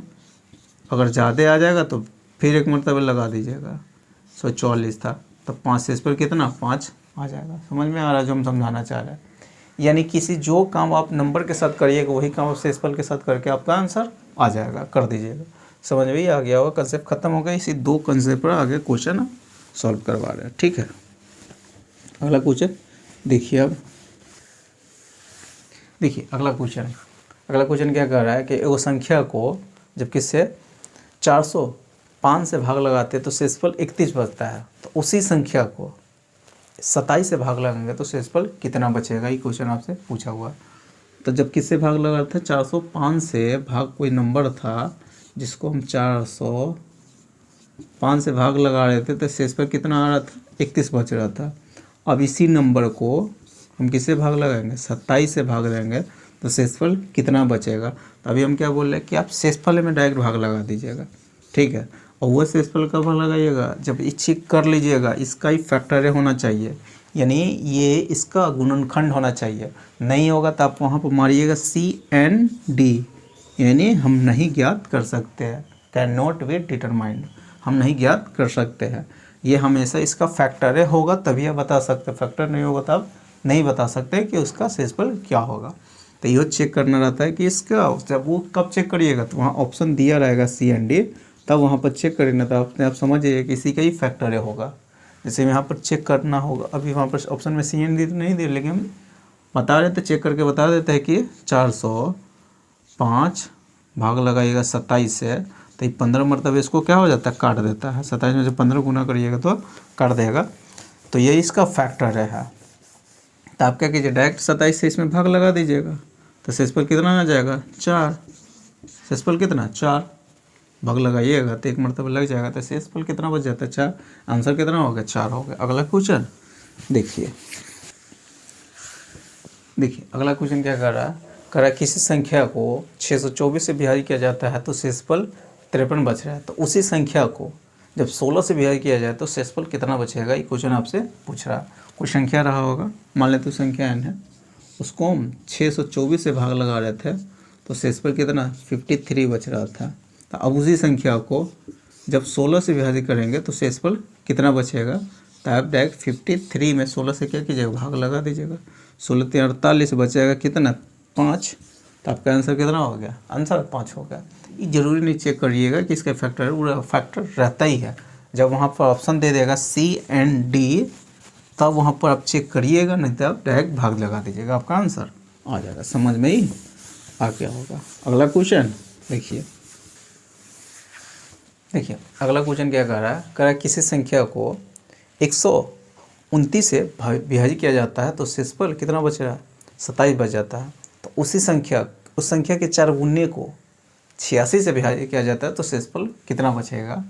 अगर ज़्यादा आ जाएगा तो फिर एक मरतबा लगा दीजिएगा। 44 था तो 5 शेषफल कितना 5 आ जाएगा। समझ में आ रहा है जो हम समझाना चाह रहे हैं? यानी किसी जो काम आप नंबर के साथ करिएगा वही काम आप शेषफल के साथ करके आपका आंसर आ जाएगा, कर दीजिएगा। समझ में ही आ गया होगा, कंसेप्ट खत्म हो गया। इसी 2 कंसेप्ट पर आगे क्वेश्चन सॉल्व करवा रहे हैं। ठीक है, अगला क्वेश्चन देखिए। अब देखिए अगला क्वेश्चन क्या कर रहा है कि एगो संख्या को जब किससे 405 से भाग लगाते हैं तो शेषफल 31 बचता है, तो उसी संख्या को 27 से भाग लगाएंगे तो शेषफल कितना बचेगा, ये क्वेश्चन आपसे पूछा हुआ। तो जब किससे भाग लगा रहे थे, 405 से भाग कोई नंबर था जिसको हम 405 से भाग लगा रहे थे, तो शेषफल कितना आ रहा था 31 बच रहा था। अब इसी नंबर को हम किससे भाग लगाएंगे, 27 से भाग देंगे तो शेषफल कितना बचेगा। तो अभी हम क्या बोल रहे हैं कि आप शेषफल में डायरेक्ट भाग लगा दीजिएगा। ठीक है, और वह शेषफल का भाग लगाइएगा जब चेक कर लीजिएगा इसका ही फैक्टर होना चाहिए, यानी ये इसका गुणनखंड होना चाहिए। नहीं होगा तो आप वहाँ पर मारिएगा CND, यानी हम नहीं ज्ञात कर सकते हैं, कैन नॉट बी डिटरमाइंड, हम नहीं ज्ञात कर सकते हैं। ये हमेशा इसका फैक्टर होगा तभी आप बता सकते, फैक्टर नहीं होगा तो आप नहीं बता सकते कि उसका शेषफल क्या होगा। तो ये चेक करना रहता है कि इसका, जब वो कब चेक करिएगा तो वहाँ ऑप्शन दिया रहेगा CND, तब वहाँ पर चेक करेंगे तो अपने आप समझिए कि इसी का ही फैक्टर होगा। जैसे यहाँ पर चेक करना होगा, अभी वहाँ पर ऑप्शन में CND तो नहीं दे, लेकिन हम बता रहे थे, चेक करके बता देते हैं कि 405 भाग लगाइएगा 27 से, तो ये 15 मरतबा इसको क्या हो जाता है, काट देता है। 27 में जब 15 गुना करिएगा तो काट देगा, तो ये इसका फैक्टर है। तो आप क्या कीजिए, डायरेक्ट 27 से इसमें भाग लगा दीजिएगा, तो शेषफल कितना आ जाएगा 4, शेषफल कितना 4, भाग लगाइएगा तो एक मरतबा लग जाएगा, तो शेषफल कितना बच जाता है 4, आंसर कितना हो गया 4 हो गया। अगला क्वेश्चन देखिए अगला क्वेश्चन क्या कर रहा है, किसी संख्या को 624 से विभाजित किया जाता है तो शेषफल 53 बच रहा है, तो उसी संख्या को जब 16 से विभाजित किया जाए तो शेषफल कितना बचेगा, ये क्वेश्चन आपसे पूछ रहा है। कोई संख्या रहा होगा, मान लेते संख्या n है, उसको हम 624 से भाग लगा रहे थे तो शेषफल कितना 53 बच रहा था। तो अब उसी संख्या को जब 16 से विभाजित करेंगे तो शेषफल कितना बचेगा, तो आप डायरेक्ट 53 में 16 से क्या कीजिएगा, भाग लगा दीजिएगा। 16 × 48 बचेगा कितना 5, तो आपका आंसर कितना हो गया, आंसर 5 हो गया। ये जरूरी नहीं चेक करिएगा कि इसका फैक्टर है, पूरा फैक्टर रहता ही है। जब वहाँ पर ऑप्शन दे देगा CND तब वहाँ पर आप चेक करिएगा, नहीं तो आप डायरेक्ट भाग लगा दीजिएगा, आपका आंसर आ जाएगा। समझ में ही आ गया होगा। अगला क्वेश्चन देखिए अगला क्वेश्चन क्या कह रहा है, किसी संख्या को 129 से विभाजित किया जाता है तो शेषफल कितना बच रहा है 27 बच जाता है। तो उस संख्या के 4 गुने को 86 से विभाजित किया जाता है तो शेषफल कितना बचेगा।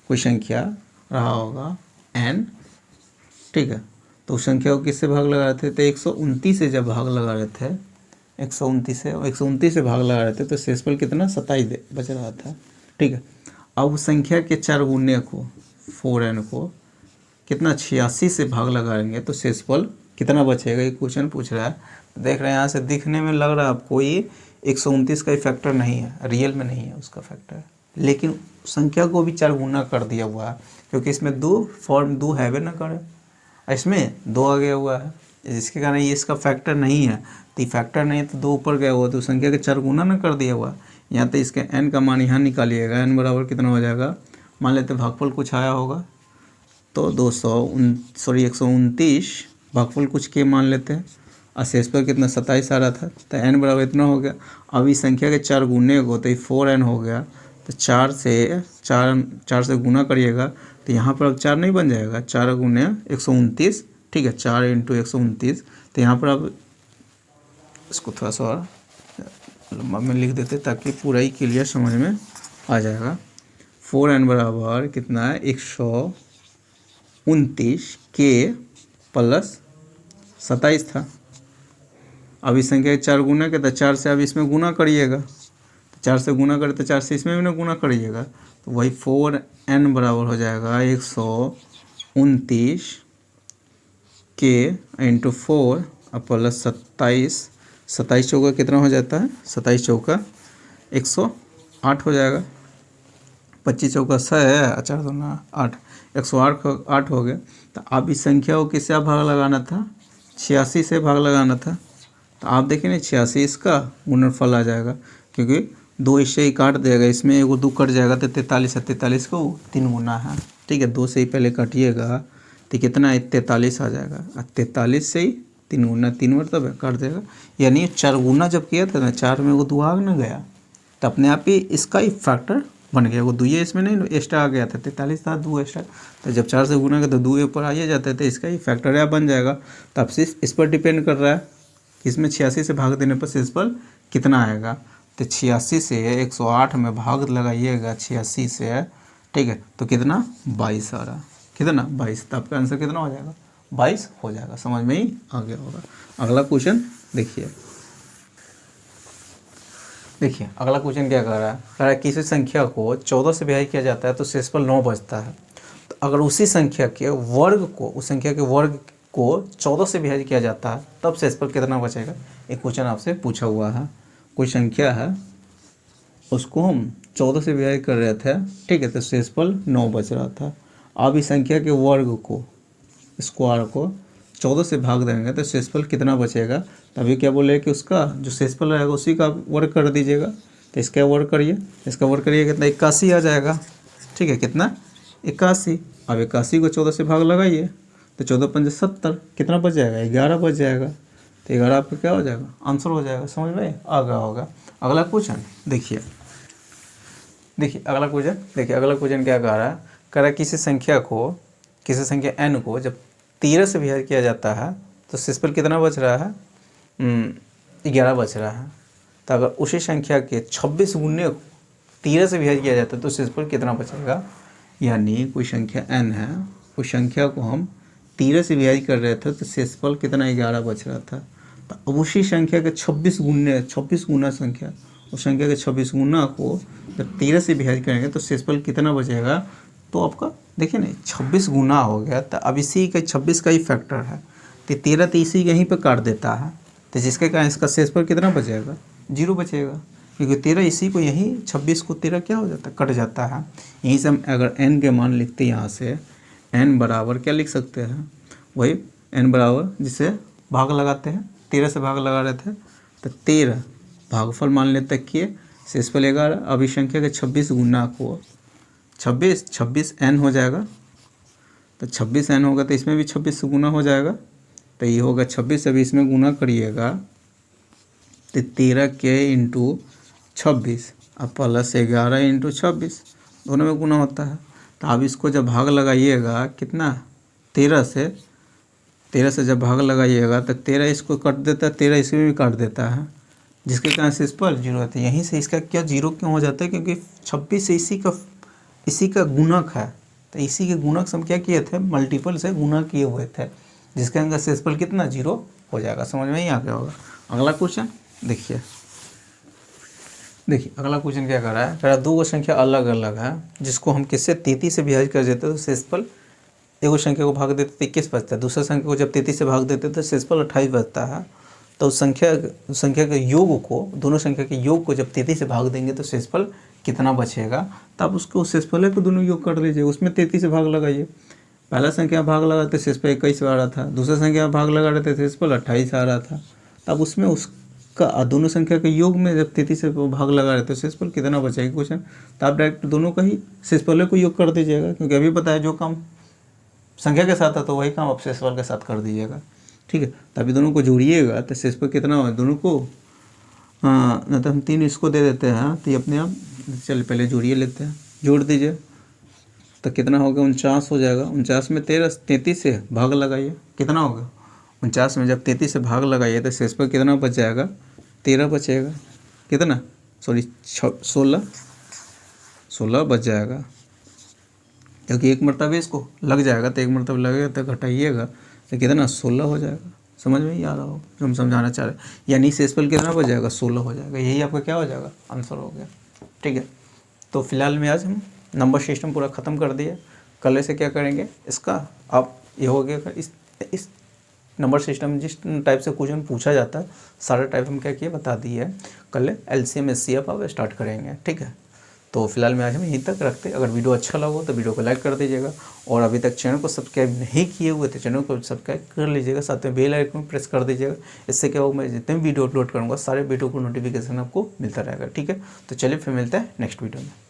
कोई संख्या रहा होगा n, ठीक है, तो उस संख्या को किससे भाग लगा रहे थे, तो 129 से जब भाग लगा रहे थे, 129 से भाग लगा रहे थे तो शेषफल कितना 27 बच रहा था। ठीक है, अब उस संख्या के 4 गुने को 4n को कितना 86 से भाग लगाएंगे तो शेषफल कितना बचेगा, ये क्वेश्चन पूछ रहा है। देख रहे हैं यहाँ से दिखने में लग रहा है आपको ये 129 का फैक्टर नहीं है, रियल में नहीं है उसका फैक्टर, लेकिन संख्या को भी 4 गुना कर दिया हुआ है, क्योंकि इसमें 2 फॉर्म 2 है भी ना करे, इसमें 2 आ गया हुआ है, जिसके कारण ये इसका फैक्टर नहीं है। तो फैक्टर नहीं है तो 2 ऊपर गया हुआ तो संख्या के 4 गुना ना कर दिया हुआ, यहाँ तो इसके n का मान यहाँ निकालिएगा, n बराबर कितना हो जाएगा, मान लेते भागफल कुछ आया होगा तो 129 भागफल कुछ के मान लेते हैं, और शेष पर कितना 27 आ रहा था, तो n बराबर इतना हो गया। अब इस संख्या के 4 गुने को तो ये 4n हो गया, तो 4 से गुना करिएगा तो यहाँ पर अब 4 नहीं बन जाएगा, 4 गुने 129, ठीक है, 4 इंटू 129, तो यहाँ पर अब इसको थोड़ा सा और लंबा में लिख देते ताकि पूरा ही क्लियर समझ में आ जाएगा। 4n बराबर कितना है, 129 के प्लस 27 था। अब इस संख्या के 4 गुना के, तो 4 से अब इसमें गुना करिएगा, तो 4 से गुना करे तो 4 से इसमें भी ना गुना करिएगा, तो वही 4n बराबर हो जाएगा 129 के इंटू 4 और प्लस 27, 27 चौका कितना हो जाता है, 27 चौका 108 हो जाएगा, 25 चौका 6 है, 4 दूना 8, 108 हो गया। तो अब इस संख्या को किससे आप भाग लगाना था, 86 से भाग लगाना था, तो आप देखिए ना 86 इसका गुणनफल आ जाएगा, क्योंकि 2 इससे ही काट देगा, इसमें एगो 2 कट जाएगा तो 43 है, 43 को 3 गुना है, ठीक है, 2 से ही पहले काटिएगा तो कितना है, 43 आ जाएगा, और 43 से ही 3 गुना, 3 मतलब काट देगा, यानी 4 गुना जब किया था ना, 4 में वो 2 आ ना गया तो अपने आप ही इसका ही फैक्टर बन गया, वो 2 इसमें नहीं एक्स्ट्रा आ गया था, 43 था 2 एक्स्ट्रा, तो जब 4 से गुना किया तो 2 ऊपर आ ही जाता है, तो इसका ही फैक्टर या बन जाएगा। तो अब सिर्फ इस पर डिपेंड कर रहा है कि इसमें 86 से भाग देने पर शेषफल कितना आएगा, तो 86 से 108 में भाग लगाइएगा 86 से, ठीक है, तो कितना 22 आ रहा, कितना 22, तो आपका आंसर कितना हो जाएगा, 22 हो जाएगा, समझ में ही आ गया होगा। अगला क्वेश्चन देखिए, अगला क्वेश्चन क्या कह रहा है किसी संख्या को 14 से विभाजित किया जाता है तो शेषफल 9 बचता है, तो अगर उसी संख्या के वर्ग को, उस संख्या के वर्ग को 14 से विभाजित किया जाता है तब शेषफल कितना बचेगा। एक क्वेश्चन आपसे पूछा हुआ है, कोई संख्या है उसको हम 14 से विभाजित कर रहे थे, ठीक है, तो शेषफल 9 बच रहा था। अब इस संख्या के वर्ग को, स्क्वायर को 14 से भाग देंगे तो शेषफल कितना बचेगा, तभी क्या बोले कि उसका जो शेषफल रहेगा उसी का वर्ग कर दीजिएगा, तो इसका वर्ग करिए, इसका वर्ग करिए कितना 81 आ जाएगा, ठीक है, कितना 81। अब 81 को 14 से भाग लगाइए तो 14 पंजे 70, कितना बच जाएगा 11 बच जाएगा, तो 11 आपका क्या हो जाएगा, आंसर हो जाएगा, समझ में आ गया होगा। अगला क्वेश्चन देखिए, अगला क्वेश्चन क्या कह रहा है किसी संख्या n को जब 13 से विभाजित किया जाता है तो शेषफल कितना बच रहा है, 11 बच रहा है। तो अगर उसी संख्या के 26 गुने 13 से विभाजित किया जाता है तो शेषफल कितना बचेगा, यानी कोई संख्या n है, उस संख्या को हम 13 से विभाजित कर रहे थे तो शेषफल कितना 11 बच रहा था। तो अब उसी संख्या के 26 गुना संख्या, उस संख्या के 26 गुना को जब 13 से विभाजित करेंगे तो शेषफल कितना बचेगा, तो आपका देखिए ना 26 गुना हो गया, तो अब इसी का 26 का ही फैक्टर है, तो 13 तो इसी यहीं पे काट देता है, तो जिसके कारण इसका शेषफल कितना बचेगा, 0 बचेगा, क्योंकि 13 इसी को यहीं 26 को 13 क्या हो जाता है, कट जाता है। यहीं से हम अगर n के मान लिखते हैं, यहाँ से n बराबर क्या लिख सकते हैं, वही n बराबर जिसे भाग लगाते हैं, 13 से भाग लगा रहे थे तो 13 भागफल मान लेते कि शेषफल 11। अब इस संख्या के 26 गुना को 26 n हो जाएगा, तो 26 n होगा तो इसमें भी 26 से गुना हो जाएगा, तो ये होगा 26, अभी इसमें गुना करिएगा तो 13 के इंटू 26 अब प्लस 11 इंटू 26, दोनों में गुना होता है। तो अब इसको जब भाग लगाइएगा कितना 13 से जब भाग लगाइएगा तो 13 इसको काट देता है, 13 इसमें भी काट देता है, जिसके कारण शेषफल 0 होता है। यहीं से इसका क्या 0 क्यों हो जाता है, क्योंकि 26 इसी का गुणक है, तो इसी के गुणक से हम क्या किए थे, मल्टीपल से गुना किए हुए थे, जिसके अंदर शेषफल कितना 0 हो जाएगा, समझ में ही आ गया होगा। अगला क्वेश्चन देखिए, अगला क्वेश्चन क्या कर रहा है, दो संख्या अलग अलग है जिसको हम किससे 33 से विभाजित कर देते तो शेषफल, एगो संख्या को भाग देते तो 21 बचता है, दूसरा संख्या को जब 33 से भाग देते तो शेषफल 28 बचता है। तो उस संख्या के योग को, दोनों संख्या के योग को जब 33 से भाग देंगे तो शेषफल कितना बचेगा, तो आप उसको शेषफल को दोनों योग कर लीजिए, उसमें 33 से भाग लगाइए। पहला संख्या भाग लगाते शेषफल 21 आ रहा था, दूसरा संख्या भाग लगा रहे थे शेषफल 28 आ रहा था, तब उसमें उस का दोनों संख्या के योग में जब 33 से भाग लगा रहे तो शेषफल कितना बचेगा क्वेश्चन। तो आप डायरेक्ट दोनों का ही शेषफल को योग कर दीजिएगा, क्योंकि अभी पता है जो काम संख्या के साथ है तो वही काम आप शेषफल के साथ कर दीजिएगा, ठीक है। तो अभी दोनों को जोड़िएगा तो शेषफल कितना होगा दोनों को, ना तो हम 3 इसको दे देते हैं तो ये अपने आप, चल पहले जोड़िए लेते हैं, जोड़ दीजिए तो कितना होगा 49 हो जाएगा। 49 में 33 से भाग लगाइए, कितना होगा 49 में जब 33 से भाग लगाइए तो शेषफल कितना बच जाएगा, 13 बचेगा, कितना सॉरी 16 बच जाएगा, क्योंकि एक मरतबा इसको लग जाएगा तो एक मरतबा लगेगा तो घटाइएगा तो कितना 16 हो जाएगा। समझ में ही आ रहा हो जो हम समझाना चाह रहे हैं, यानी शेषफल कितना बच जाएगा 16 हो जाएगा, यही आपका क्या हो जाएगा आंसर हो गया, ठीक है। तो फिलहाल में आज हम नंबर सिस्टम पूरा ख़त्म कर दिए। कल से क्या करेंगे इसका, आप ये हो गया इस नंबर सिस्टम जिस टाइप से क्वेश्चन पूछा जाता है सारा टाइप हम क्या किए बता दिए है। कल LCM SCF आप स्टार्ट करेंगे, ठीक है। तो फिलहाल में आज हम यहीं तक रखते हैं। अगर वीडियो अच्छा लगा तो वीडियो को लाइक कर दीजिएगा, और अभी तक चैनल को सब्सक्राइब नहीं किए हुए तो चैनल को सब्सक्राइब कर लीजिएगा, साथ में बेल आइकन प्रेस कर दीजिएगा। इससे क्या होगा, मैं जितने भी वीडियो अपलोड करूँगा सारे वीडियो को नोटिफिकेशन आपको मिलता रहेगा, ठीक है। तो चलिए फिर मिलते हैं नेक्स्ट वीडियो में।